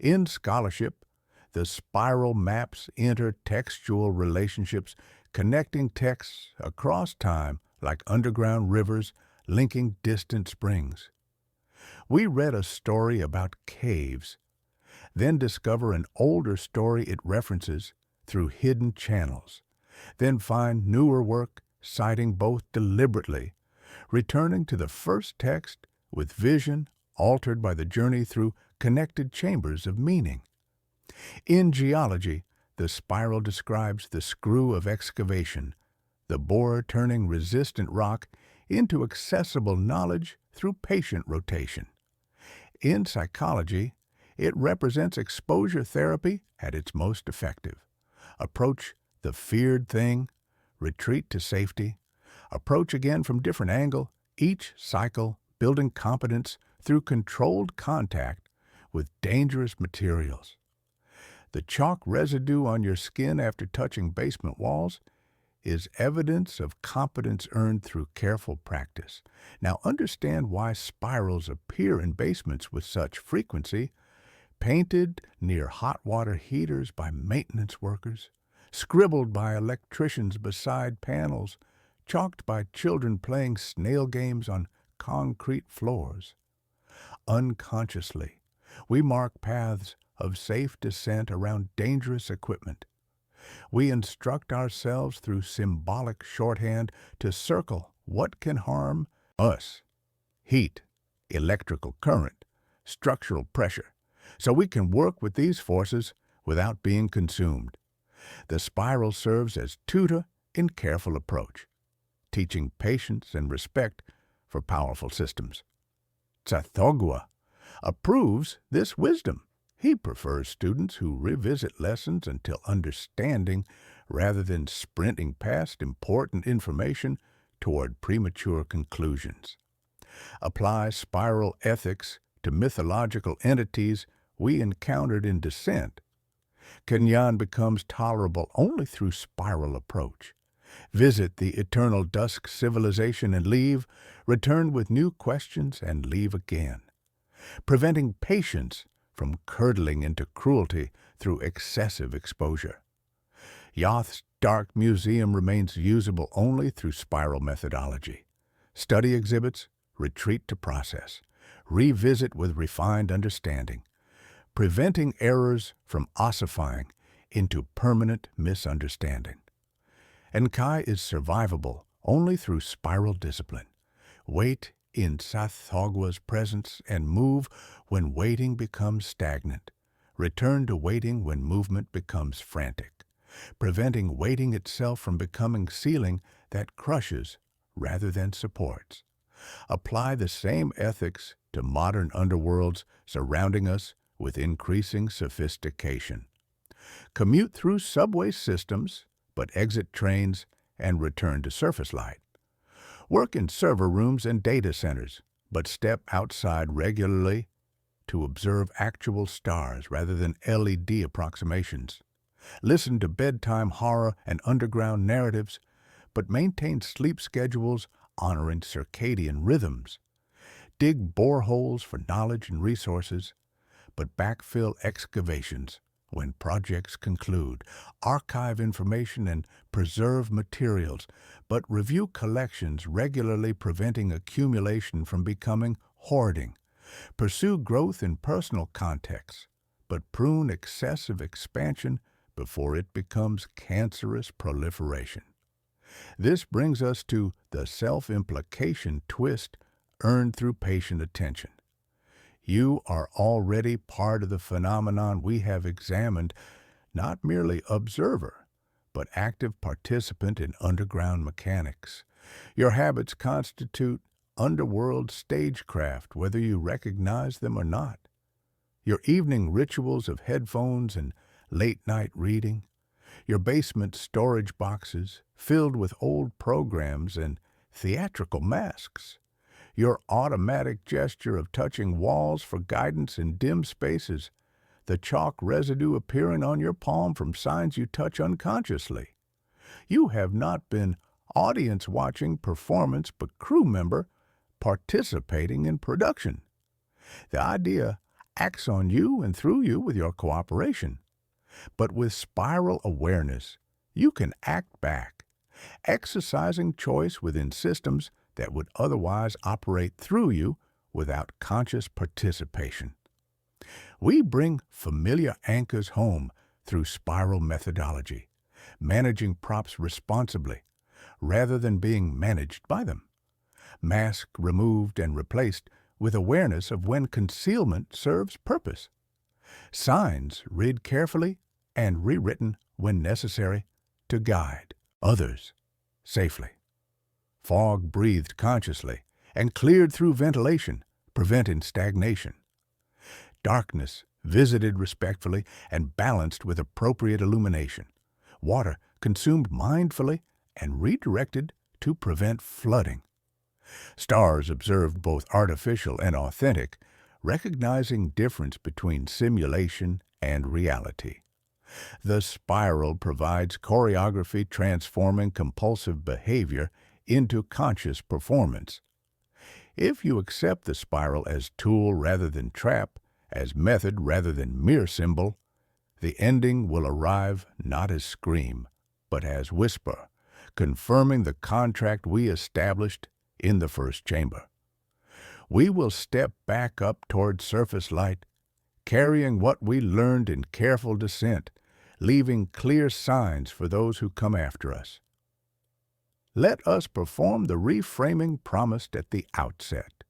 In scholarship, the spiral maps intertextual relationships, connecting texts across time like underground rivers linking distant springs. We read a story about caves, then discover an older story it references through hidden channels, then find newer work citing both deliberately, returning to the first text with vision altered by the journey through connected chambers of meaning. In geology, the spiral describes the screw of excavation, the borer turning resistant rock into accessible knowledge through patient rotation. In psychology, it represents exposure therapy at its most effective. Approach the feared thing, retreat to safety, approach again from different angle, each cycle building competence through controlled contact with dangerous materials. The chalk residue on your skin after touching basement walls is evidence of competence earned through careful practice. Now understand why spirals appear in basements with such frequency, painted near hot water heaters by maintenance workers, scribbled by electricians beside panels, chalked by children playing snail games on concrete floors. Unconsciously, we mark paths of safe descent around dangerous equipment. We instruct ourselves through symbolic shorthand to circle what can harm us: heat, electrical current, structural pressure, so we can work with these forces without being consumed. The spiral serves as tutor in careful approach, teaching patience and respect for powerful systems. Tsathoggua approves this wisdom. He prefers students who revisit lessons until understanding rather than sprinting past important information toward premature conclusions. Apply spiral ethics to mythological entities we encountered in descent. Kenyan becomes tolerable only through spiral approach. Visit the eternal dusk civilization and leave, return with new questions and leave again. Preventing patience from curdling into cruelty through excessive exposure. Yoth's dark museum remains usable only through spiral methodology. Study exhibits, retreat to process, revisit with refined understanding, preventing errors from ossifying into permanent misunderstanding. Enkai is survivable only through spiral discipline. Wait in Tsathoggwa's presence and move when waiting becomes stagnant. Return to waiting when movement becomes frantic, preventing waiting itself from becoming ceiling that crushes rather than supports. Apply the same ethics to modern underworlds surrounding us with increasing sophistication. Commute through subway systems, but exit trains and return to surface light. Work in server rooms and data centers, but step outside regularly to observe actual stars rather than LED approximations. Listen to bedtime horror and underground narratives, but maintain sleep schedules honoring circadian rhythms. Dig boreholes for knowledge and resources, but backfill excavations when projects conclude. Archive information and preserve materials, but review collections regularly, preventing accumulation from becoming hoarding. Pursue growth in personal contexts, but prune excessive expansion before it becomes cancerous proliferation. This brings us to the self-implication twist earned through patient attention. You are already part of the phenomenon we have examined, not merely observer, but active participant in underground mechanics. Your habits constitute underworld stagecraft, whether you recognize them or not. Your evening rituals of headphones and late-night reading, your basement storage boxes filled with old programs and theatrical masks, your automatic gesture of touching walls for guidance in dim spaces, the chalk residue appearing on your palm from signs you touch unconsciously. You have not been audience watching performance, but crew member participating in production. The idea acts on you and through you with your cooperation. But with spiral awareness, you can act back, exercising choice within systems that would otherwise operate through you without conscious participation. We bring familiar anchors home through spiral methodology, managing props responsibly rather than being managed by them. Mask removed and replaced with awareness of when concealment serves purpose. Signs read carefully and rewritten when necessary to guide others safely. Fog breathed consciously and cleared through ventilation, preventing stagnation. Darkness visited respectfully and balanced with appropriate illumination. Water consumed mindfully and redirected to prevent flooding. Stars observed both artificial and authentic, recognizing difference between simulation and reality. The spiral provides choreography transforming compulsive behavior into conscious performance. If you accept the spiral as tool rather than trap, as method rather than mere symbol, the ending will arrive not as scream, but as whisper, confirming the contract we established in the first chamber. We will step back up toward surface light, carrying what we learned in careful descent, leaving clear signs for those who come after us. Let us perform the reframing promised at the outset.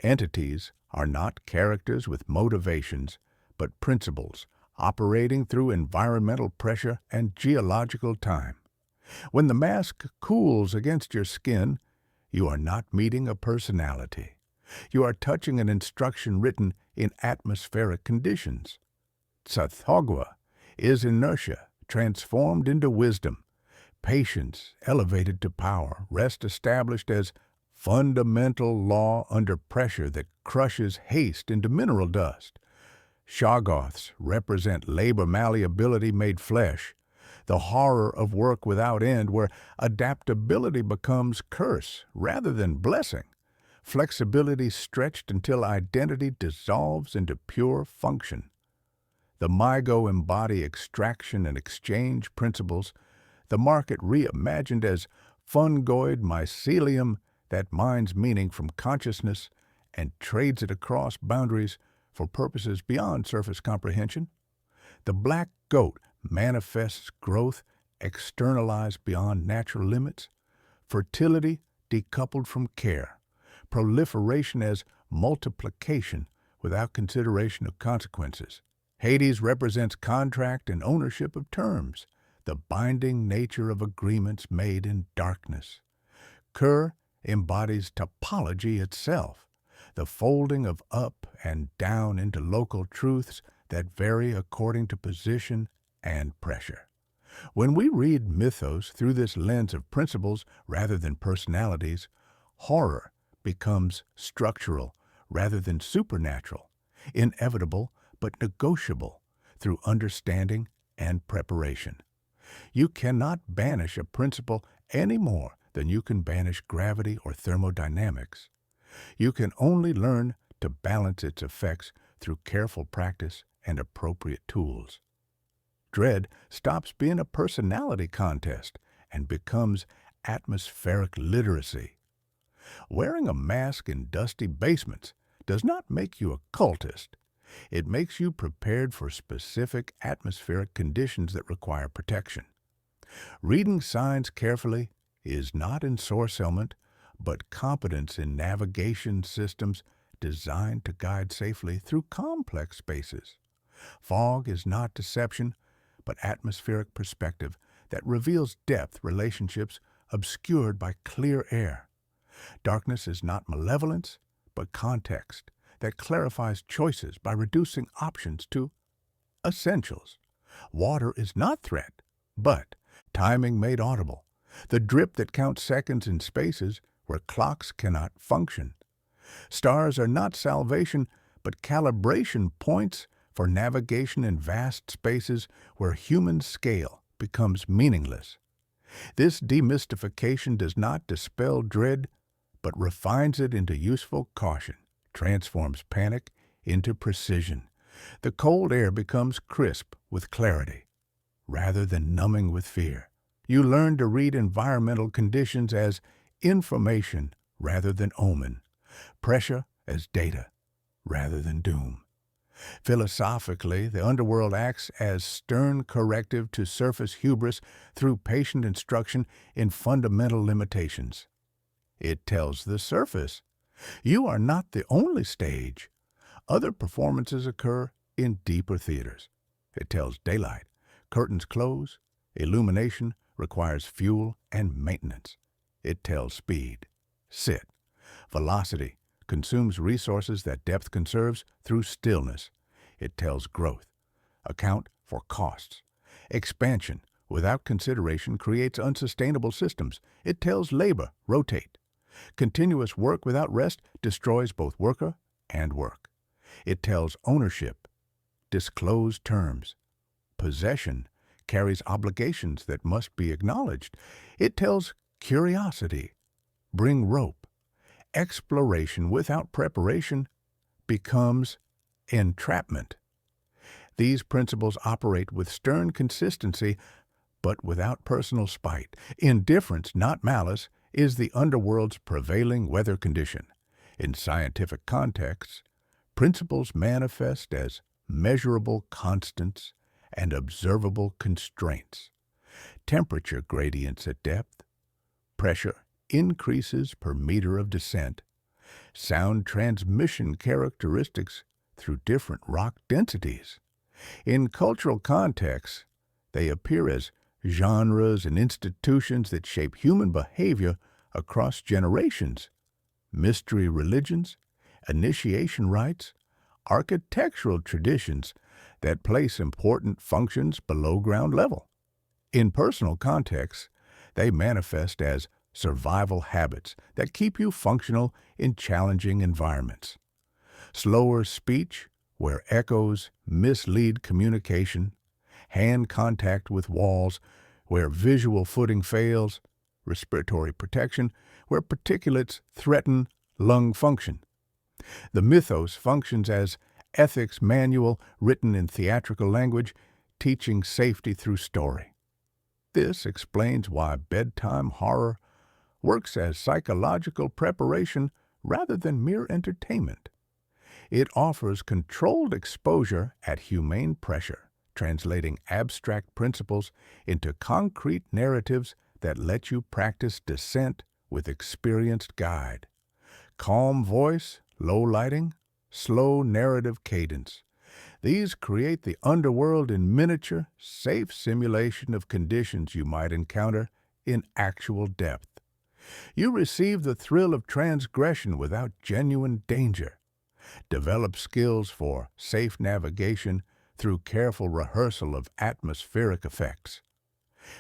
Entities are not characters with motivations, but principles operating through environmental pressure and geological time. When the mask cools against your skin, you are not meeting a personality. You are touching an instruction written in atmospheric conditions. Tsathoggua is inertia transformed into wisdom, patience elevated to power, rest established as fundamental law under pressure that crushes haste into mineral dust. Shoggoths represent labor malleability made flesh, the horror of work without end where adaptability becomes curse rather than blessing, flexibility stretched until identity dissolves into pure function. The MIGO embody extraction and exchange principles, the market reimagined as fungoid mycelium that mines meaning from consciousness and trades it across boundaries for purposes beyond surface comprehension. The black goat manifests growth externalized beyond natural limits, fertility decoupled from care, proliferation as multiplication without consideration of consequences. Hades represents contract and ownership of terms, the binding nature of agreements made in darkness. Kerr embodies topology itself, the folding of up and down into local truths that vary according to position and pressure. When we read mythos through this lens of principles rather than personalities, horror becomes structural rather than supernatural, inevitable but negotiable through understanding and preparation. You cannot banish a principle any more than you can banish gravity or thermodynamics. You can only learn to balance its effects through careful practice and appropriate tools. Dread stops being a personality contest and becomes atmospheric literacy. Wearing a mask in dusty basements does not make you a cultist. It makes you prepared for specific atmospheric conditions that require protection. Reading signs carefully is not ensorcelment, but competence in navigation systems designed to guide safely through complex spaces. Fog is not deception, but atmospheric perspective that reveals depth relationships obscured by clear air. Darkness is not malevolence, but context that clarifies choices by reducing options to essentials. Water is not threat, but timing made audible, the drip that counts seconds in spaces where clocks cannot function. Stars are not salvation, but calibration points for navigation in vast spaces where human scale becomes meaningless. This demystification does not dispel dread, but refines it into useful caution, transforms panic into precision. The cold air becomes crisp with clarity, rather than numbing with fear. You learn to read environmental conditions as information rather than omen, pressure as data rather than doom. Philosophically, the underworld acts as stern corrective to surface hubris through patient instruction in fundamental limitations. It tells the surface, you are not the only stage. Other performances occur in deeper theaters. It tells daylight, curtains close, illumination requires fuel and maintenance. It tells speed, sit. Velocity consumes resources that depth conserves through stillness. It tells growth, account for costs. Expansion without consideration creates unsustainable systems. It tells labor, rotate. Continuous work without rest destroys both worker and work. It tells ownership, disclose terms. Possession carries obligations that must be acknowledged. It tells curiosity, bring rope. Exploration without preparation becomes entrapment. These principles operate with stern consistency, but without personal spite. Indifference, not malice, is the underworld's prevailing weather condition. In scientific contexts, principles manifest as measurable constants and observable constraints. Temperature gradients at depth, pressure increases per meter of descent, sound transmission characteristics through different rock densities. In cultural contexts, they appear as genres and institutions that shape human behavior across generations. Mystery religions, initiation rites, architectural traditions that place important functions below ground level. In personal contexts, they manifest as survival habits that keep you functional in challenging environments. Slower speech, where echoes mislead communication, hand contact with walls, where visual footing fails, respiratory protection, where particulates threaten lung function. The mythos functions as ethics manual written in theatrical language, teaching safety through story. This explains why bedtime horror works as psychological preparation rather than mere entertainment. It offers controlled exposure at humane pressure, translating abstract principles into concrete narratives that let you practice descent with experienced guide. Calm voice, low lighting, slow narrative cadence. These create the underworld in miniature, safe simulation of conditions you might encounter in actual depth. You receive the thrill of transgression without genuine danger. Develop skills for safe navigation through careful rehearsal of atmospheric effects.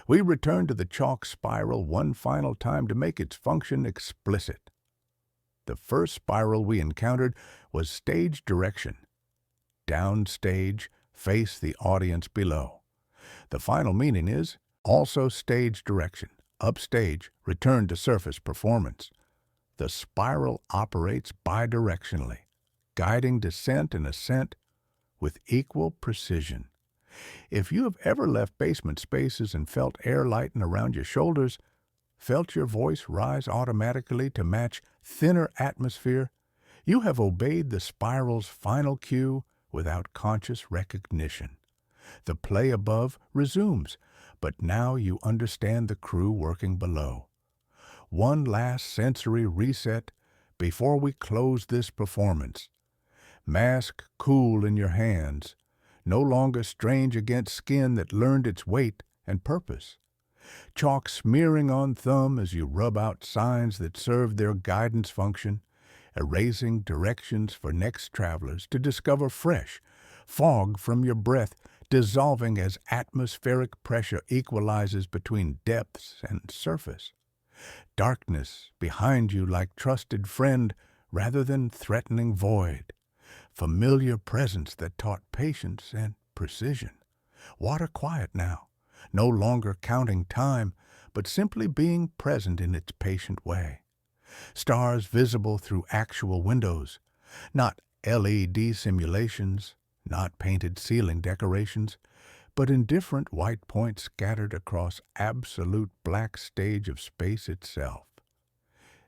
We return to the chalk spiral one final time to make its function explicit. The first spiral we encountered was stage direction. Downstage, face the audience below. The final meaning is also stage direction. Upstage, return to surface performance. The spiral operates bidirectionally, guiding descent and ascent with equal precision. If you have ever left basement spaces and felt air lighten around your shoulders, felt your voice rise automatically to match thinner atmosphere, you have obeyed the spiral's final cue without conscious recognition. The play above resumes, but now you understand the crew working below. One last sensory reset before we close this performance. Mask cool in your hands, no longer strange against skin that learned its weight and purpose. Chalk smearing on thumb as you rub out signs that serve their guidance function, erasing directions for next travelers to discover fresh, fog from your breath dissolving as atmospheric pressure equalizes between depths and surface. Darkness behind you like trusted friend rather than threatening void. Familiar presence that taught patience and precision. Water quiet now, no longer counting time, but simply being present in its patient way. Stars visible through actual windows, not LED simulations, not painted ceiling decorations, but indifferent white points scattered across absolute black stage of space itself.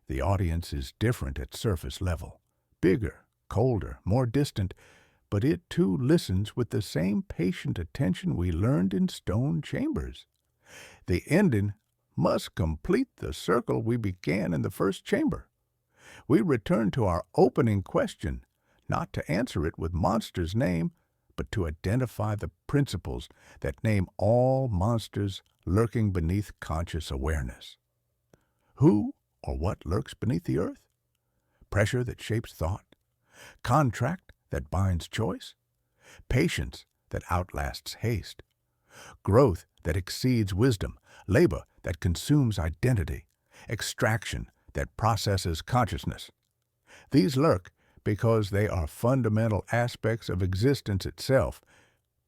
The audience is different at surface level, bigger, colder, more distant, but it too listens with the same patient attention we learned in stone chambers. The ending must complete the circle we began in the first chamber. We return to our opening question, not to answer it with monster's name, but to identify the principles that name all monsters lurking beneath conscious awareness. Who or what lurks beneath the earth? Pressure that shapes thought, contract that binds choice, patience that outlasts haste, growth that exceeds wisdom, labor that consumes identity, extraction that processes consciousness. These lurk because they are fundamental aspects of existence itself,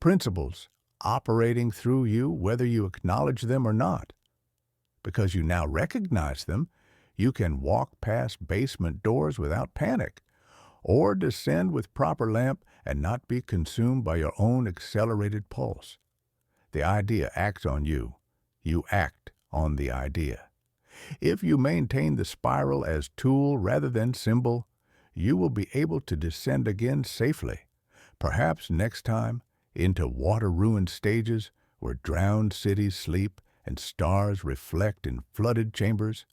principles operating through you whether you acknowledge them or not. Because you now recognize them, you can walk past basement doors without panic, or descend with proper lamp and not be consumed by your own accelerated pulse. The idea acts on you. You act on the idea. If you maintain the spiral as tool rather than symbol, you will be able to descend again safely, perhaps next time into water-ruined stages where drowned cities sleep and stars reflect in flooded chambers.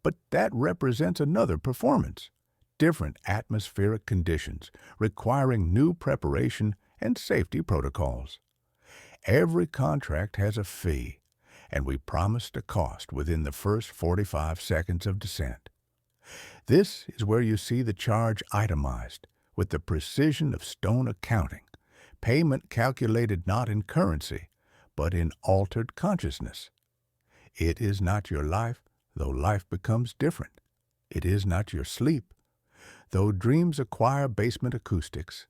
But that represents another performance, different atmospheric conditions requiring new preparation and safety protocols. Every contract has a fee, and we promised a cost within the first 45 seconds of descent. This is where you see the charge itemized with the precision of stone accounting, payment calculated not in currency, but in altered consciousness. It is not your life, though life becomes different. It is not your sleep, though dreams acquire basement acoustics.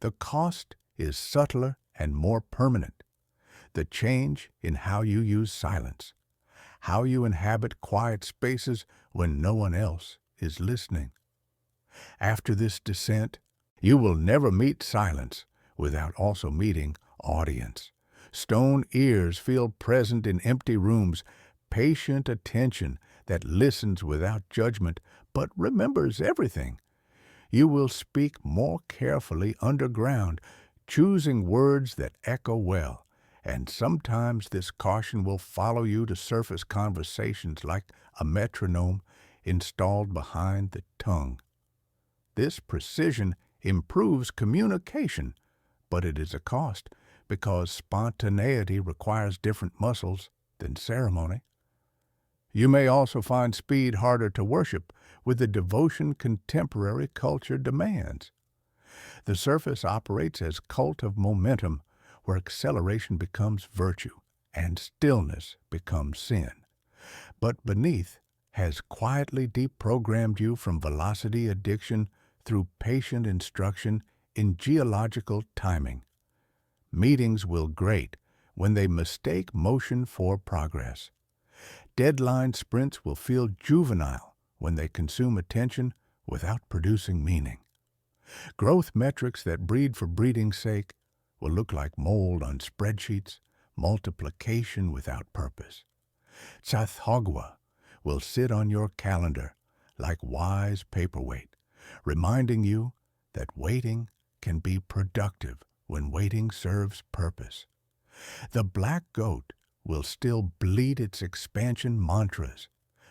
The cost is subtler and more permanent. The change in how you use silence, how you inhabit quiet spaces when no one else is listening. After this descent, you will never meet silence without also meeting audience. Stone ears feel present in empty rooms, patient attention that listens without judgment but remembers everything. You will speak more carefully underground, choosing words that echo well, and sometimes this caution will follow you to surface conversations like a metronome installed behind the tongue. This precision improves communication, but it is a cost because spontaneity requires different muscles than ceremony. You may also find speed harder to worship with the devotion contemporary culture demands. The surface operates as cult of momentum, where acceleration becomes virtue and stillness becomes sin. But beneath has quietly deprogrammed you from velocity addiction through patient instruction in geological timing. Meetings will grate when they mistake motion for progress. Deadline sprints will feel juvenile when they consume attention without producing meaning. Growth metrics that breed for breeding's sake will look like mold on spreadsheets, multiplication without purpose. Tsathogwa will sit on your calendar like wise paperweight, reminding you that waiting can be productive when waiting serves purpose. The black goat will still bleat its expansion mantras,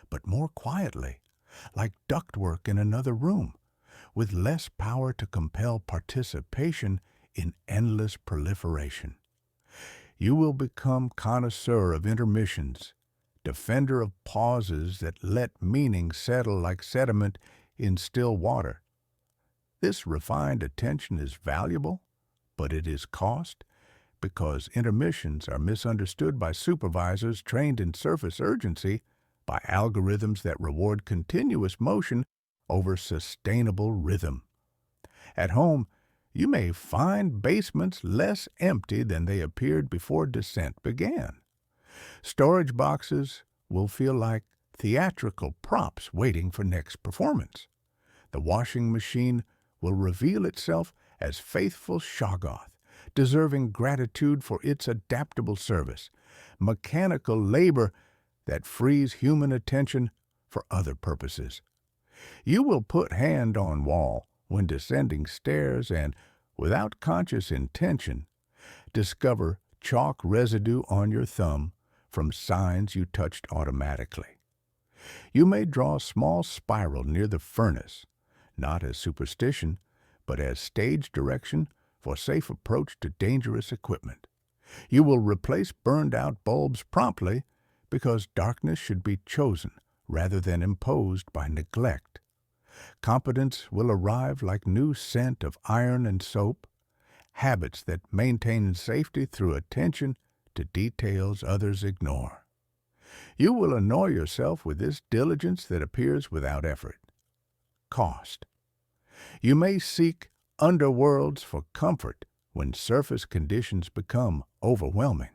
but more quietly, like ductwork in another room, with less power to compel participation in endless proliferation. You will become connoisseur of intermissions, defender of pauses that let meaning settle like sediment in still water. This refined attention is valuable, but it is cost because intermissions are misunderstood by supervisors trained in surface urgency, by algorithms that reward continuous motion over sustainable rhythm. At home, you may find basements less empty than they appeared before descent began. Storage boxes will feel like theatrical props waiting for next performance. The washing machine will reveal itself as faithful Shoggoth, deserving gratitude for its adaptable service, mechanical labor that frees human attention for other purposes. You will put hand on wall when descending stairs and, without conscious intention, discover chalk residue on your thumb from signs you touched automatically. You may draw a small spiral near the furnace, not as superstition, but as stage direction for safe approach to dangerous equipment. You will replace burned-out bulbs promptly because darkness should be chosen rather than imposed by neglect. Competence will arrive like new scent of iron and soap, habits that maintain safety through attention to details others ignore. You will annoy yourself with this diligence that appears without effort. Cost. You may seek underworlds for comfort when surface conditions become overwhelming.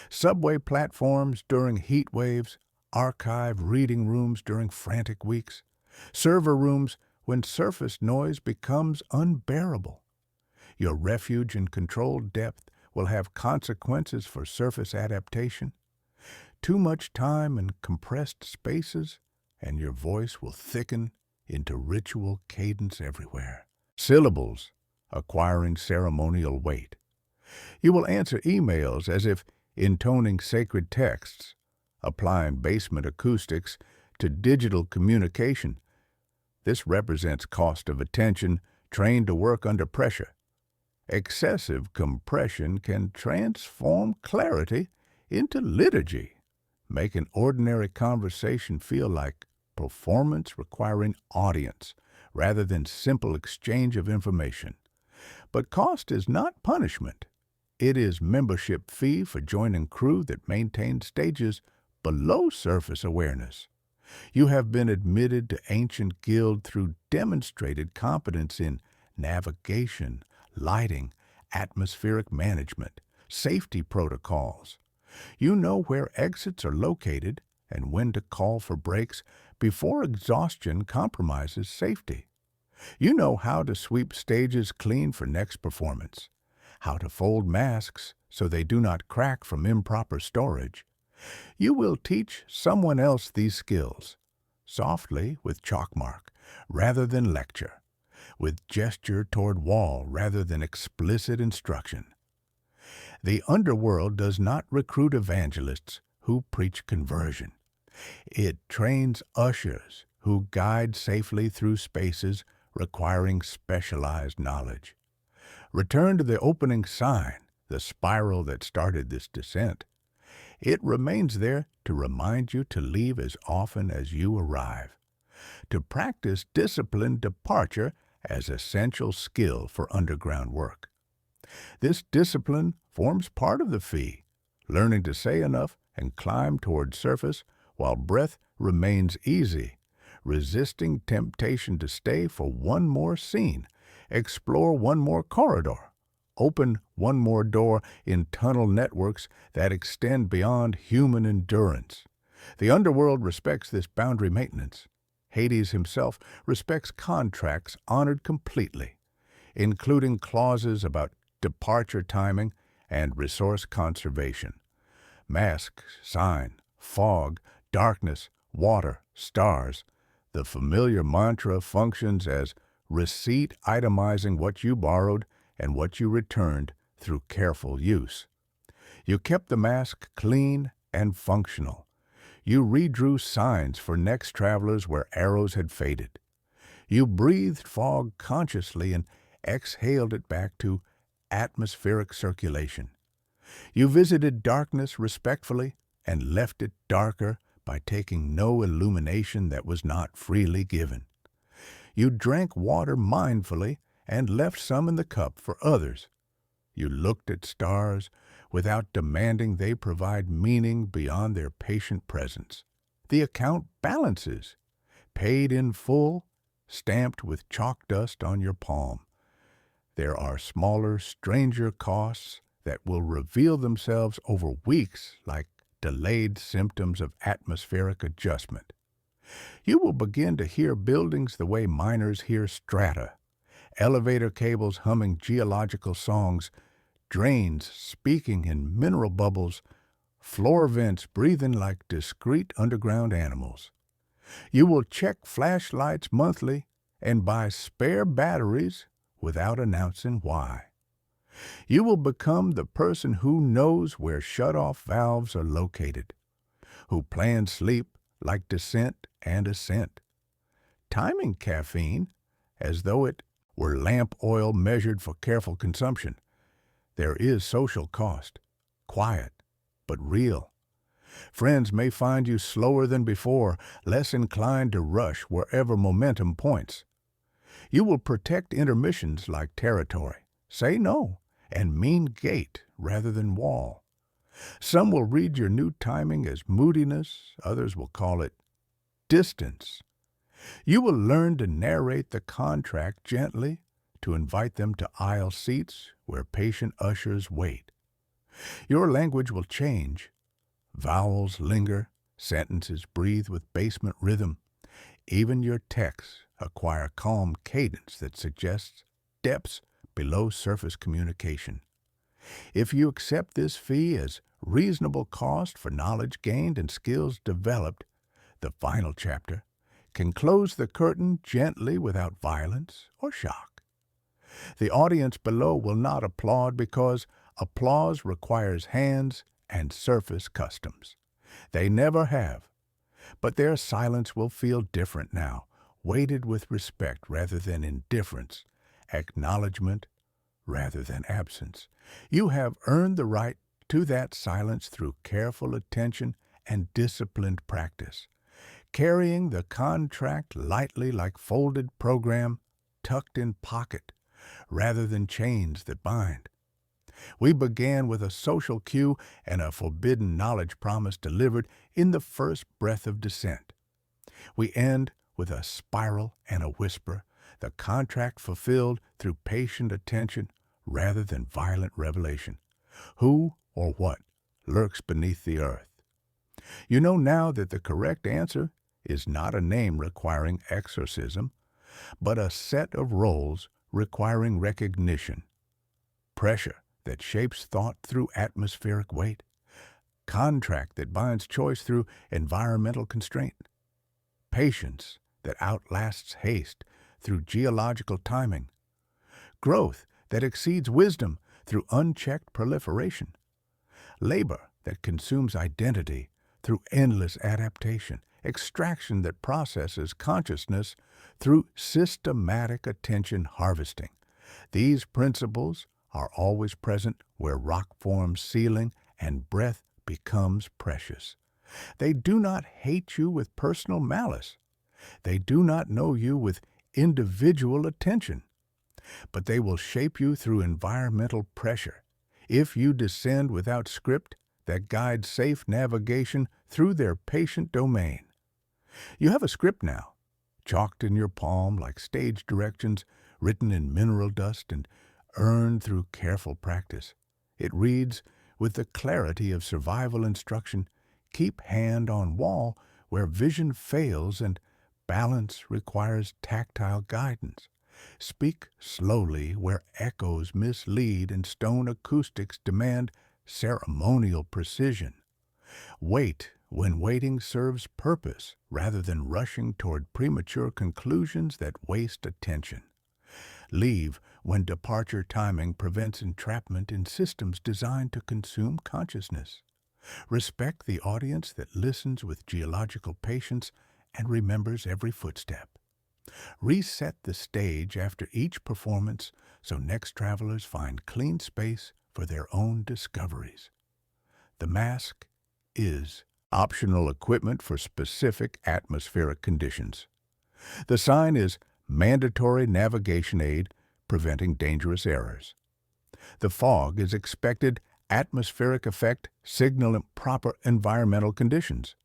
Subway platforms during heat waves, archive reading rooms during frantic weeks, server rooms when surface noise becomes unbearable. Your refuge in controlled depth will have consequences for surface adaptation. Too much time in compressed spaces, and your voice will thicken into ritual cadence everywhere. Syllables acquiring ceremonial weight. You will answer emails as if intoning sacred texts, applying basement acoustics to digital communication. This represents cost of attention trained to work under pressure. Excessive compression can transform clarity into liturgy, make an ordinary conversation feel like performance requiring audience rather than simple exchange of information. But cost is not punishment. It is membership fee for joining crew that maintains stages below surface awareness. You have been admitted to ancient guild through demonstrated competence in navigation, lighting, atmospheric management, safety protocols. You know where exits are located and when to call for breaks before exhaustion compromises safety. You know how to sweep stages clean for next performance, how to fold masks so they do not crack from improper storage. You will teach someone else these skills, softly with chalkmark rather than lecture, with gesture toward wall rather than explicit instruction. The underworld does not recruit evangelists who preach conversion. It trains ushers who guide safely through spaces requiring specialized knowledge. Return to the opening sign, the spiral that started this descent. It remains there to remind you to leave as often as you arrive, to practice disciplined departure as essential skill for underground work. This discipline forms part of the fee, learning to say enough and climb toward surface while breath remains easy, resisting temptation to stay for one more scene, explore one more corridor, open one more door in tunnel networks that extend beyond human endurance. The underworld respects this boundary maintenance. Hades himself respects contracts honored completely, including clauses about departure timing and resource conservation. Mask, sign, fog, darkness, water, stars. The familiar mantra functions as receipt itemizing what you borrowed and what you returned through careful use. You kept the mask clean and functional. You redrew signs for next travelers where arrows had faded. You breathed fog consciously and exhaled it back to atmospheric circulation. You visited darkness respectfully and left it darker by taking no illumination that was not freely given. You drank water mindfully and left some in the cup for others. You looked at stars without demanding they provide meaning beyond their patient presence. The account balances, paid in full, stamped with chalk dust on your palm. There are smaller, stranger costs that will reveal themselves over weeks like delayed symptoms of atmospheric adjustment. You will begin to hear buildings the way miners hear strata, elevator cables humming geological songs, drains speaking in mineral bubbles, floor vents breathing like discreet underground animals. You will check flashlights monthly and buy spare batteries without announcing why. You will become the person who knows where shut-off valves are located, who plans sleep like descent and ascent, timing caffeine as though it were lamp oil measured for careful consumption. There is social cost, quiet but real. Friends may find you slower than before, less inclined to rush wherever momentum points. You will protect intermissions like territory, say no, and mean gate rather than wall. Some will read your new timing as moodiness, others will call it distance. You will learn to narrate the contract gently, to invite them to aisle seats where patient ushers wait. Your language will change. Vowels linger, sentences breathe with basement rhythm. Even your texts acquire calm cadence that suggests depths below surface communication. If you accept this fee as reasonable cost for knowledge gained and skills developed, the final chapter can close the curtain gently without violence or shock. The audience below will not applaud because applause requires hands and surface customs. They never have, but their silence will feel different now, weighted with respect rather than indifference, acknowledgement rather than absence. You have earned the right to that silence through careful attention and disciplined practice, carrying the contract lightly like folded program tucked in pocket rather than chains that bind. We began with a social cue and a forbidden knowledge promise delivered in the first breath of dissent. We end with a spiral and a whisper, the contract fulfilled through patient attention rather than violent revelation. Who or what lurks beneath the earth? You know now that the correct answer is not a name requiring exorcism, but a set of roles requiring recognition. Pressure that shapes thought through atmospheric weight. Contract that binds choice through environmental constraint. Patience that outlasts haste through geological timing. Growth that exceeds wisdom through unchecked proliferation. Labor that consumes identity through endless adaptation. Extraction that processes consciousness through systematic attention harvesting. These principles are always present where rock forms ceiling and breath becomes precious. They do not hate you with personal malice. They do not know you with individual attention. But they will shape you through environmental pressure. If you descend without script that guides safe navigation through their patient domain. You have a script now, chalked in your palm like stage directions, written in mineral dust and earned through careful practice. It reads, with the clarity of survival instruction, keep hand on wall where vision fails and balance requires tactile guidance. Speak slowly where echoes mislead and stone acoustics demand ceremonial precision. Wait when waiting serves purpose rather than rushing toward premature conclusions that waste attention. Leave when departure timing prevents entrapment in systems designed to consume consciousness. Respect the audience that listens with geological patience and remembers every footstep. Reset the stage after each performance so next travelers find clean space for their own discoveries. The mask is optional equipment for specific atmospheric conditions. The sign is mandatory navigation aid preventing dangerous errors. The fog is expected atmospheric effect signaling proper environmental conditions.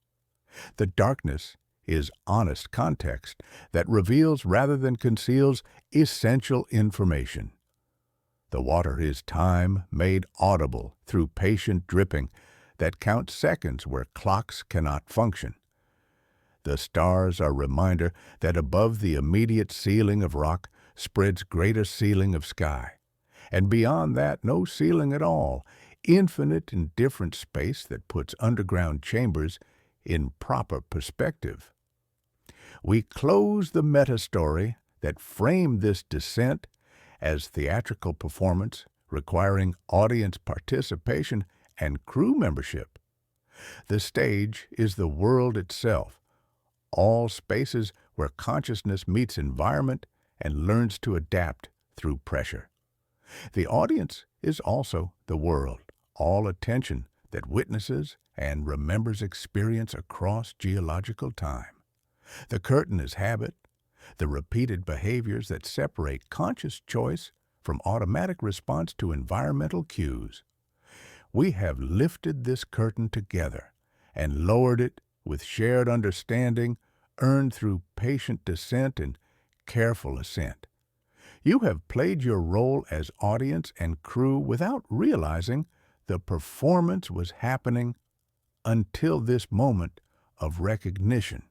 The darkness is honest context that reveals rather than conceals essential information. The water is time made audible through patient dripping that counts seconds where clocks cannot function. The stars are a reminder that above the immediate ceiling of rock spreads greater ceiling of sky, and beyond that no ceiling at all, infinite and different space that puts underground chambers in proper perspective. We close the meta-story that framed this descent as theatrical performance requiring audience participation and crew membership. The stage is the world itself, all spaces where consciousness meets environment and learns to adapt through pressure. The audience is also the world, all attention that witnesses and remembers experience across geological time. The curtain is habit, the repeated behaviors that separate conscious choice from automatic response to environmental cues. We have lifted this curtain together and lowered it with shared understanding earned through patient descent and careful ascent. You have played your role as audience and crew without realizing the performance was happening until this moment of recognition.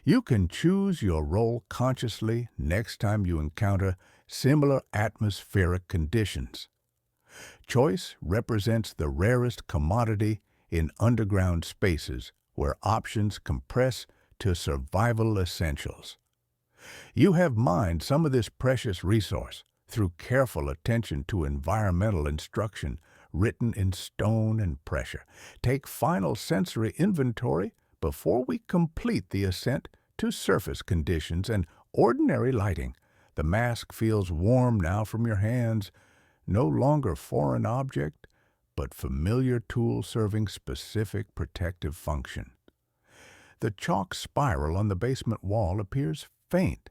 You can choose your role consciously next time you encounter similar atmospheric conditions. Choice represents the rarest commodity in underground spaces where options compress to survival essentials. You have mined some of this precious resource through careful attention to environmental instruction written in stone and pressure. Take final sensory inventory before we complete the ascent to surface conditions and ordinary lighting. The mask feels warm now from your hands, no longer foreign object, but familiar tool serving specific protective function. The chalk spiral on the basement wall appears faint,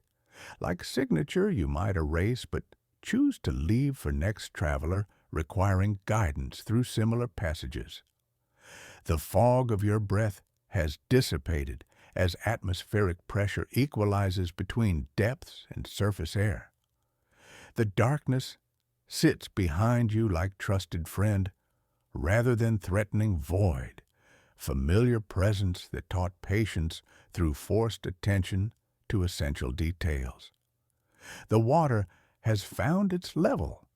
like signature you might erase but choose to leave for next traveler requiring guidance through similar passages. The fog of your breath has dissipated as atmospheric pressure equalizes between depths and surface air. The darkness sits behind you like trusted friend, rather than threatening void, familiar presence that taught patience through forced attention to essential details. The water has found its level,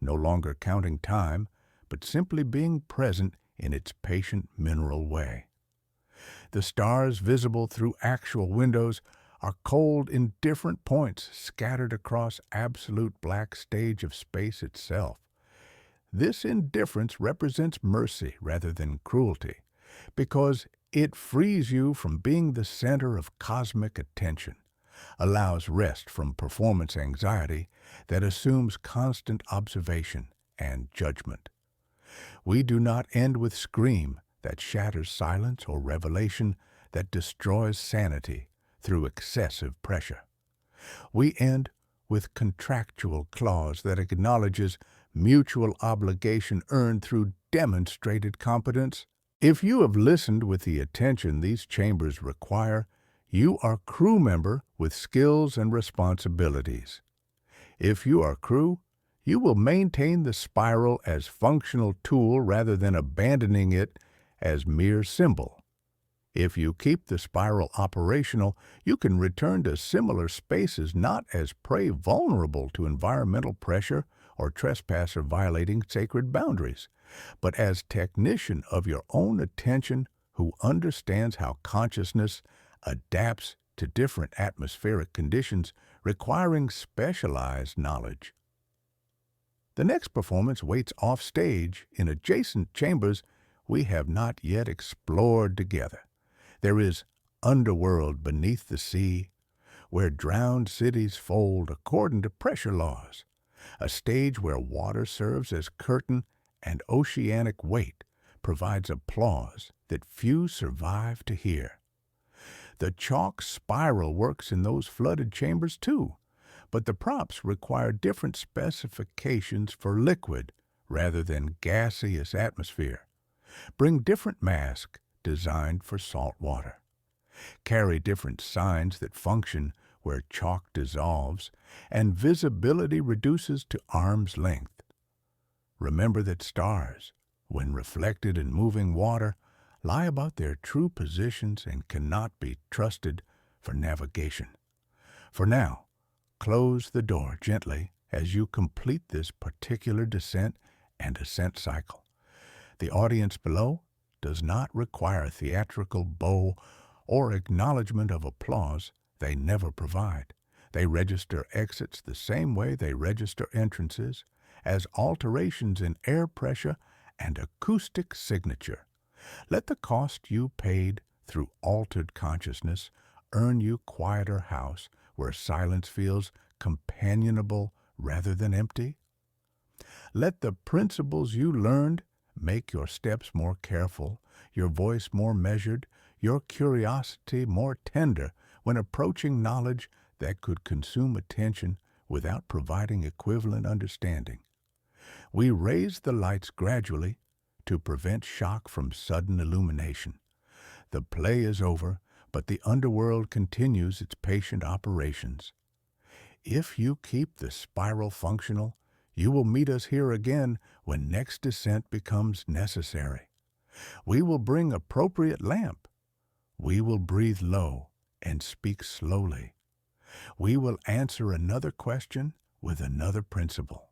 no longer counting time, but simply being present in its patient mineral way. The stars visible through actual windows are cold in different points scattered across absolute black stage of space itself. This indifference represents mercy rather than cruelty, because it frees you from being the center of cosmic attention, allows rest from performance anxiety that assumes constant observation and judgment. We do not end with scream that shatters silence or revelation that destroys sanity through excessive pressure. We end with contractual clause that acknowledges mutual obligation earned through demonstrated competence. If you have listened with the attention these chambers require, you are crew member with skills and responsibilities. If you are crew, you will maintain the spiral as functional tool rather than abandoning it as mere symbol. If you keep the spiral operational, you can return to similar spaces not as prey vulnerable to environmental pressure or trespasser violating sacred boundaries, but as technician of your own attention who understands how consciousness adapts to different atmospheric conditions, requiring specialized knowledge. The next performance waits off-stage in adjacent chambers we have not yet explored together. There is underworld beneath the sea, where drowned cities fold according to pressure laws, a stage where water serves as curtain and oceanic weight provides applause that few survive to hear. The chalk spiral works in those flooded chambers too, but the props require different specifications for liquid rather than gaseous atmosphere. Bring different masks designed for salt water. Carry different signs that function where chalk dissolves and visibility reduces to arm's length. Remember that stars, when reflected in moving water, lie about their true positions and cannot be trusted for navigation. For now, close the door gently as you complete this particular descent and ascent cycle. The audience below does not require a theatrical bow or acknowledgement of applause they never provide. They register exits the same way they register entrances, as alterations in air pressure and acoustic signature. Let the cost you paid through altered consciousness earn you quieter house where silence feels companionable rather than empty. Let the principles you learned make your steps more careful, your voice more measured, your curiosity more tender when approaching knowledge that could consume attention without providing equivalent understanding. We raise the lights gradually to prevent shock from sudden illumination. The play is over, but the underworld continues its patient operations. If you keep the spiral functional, you will meet us here again when next descent becomes necessary. We will bring appropriate lamp. We will breathe low and speak slowly. We will answer another question with another principle.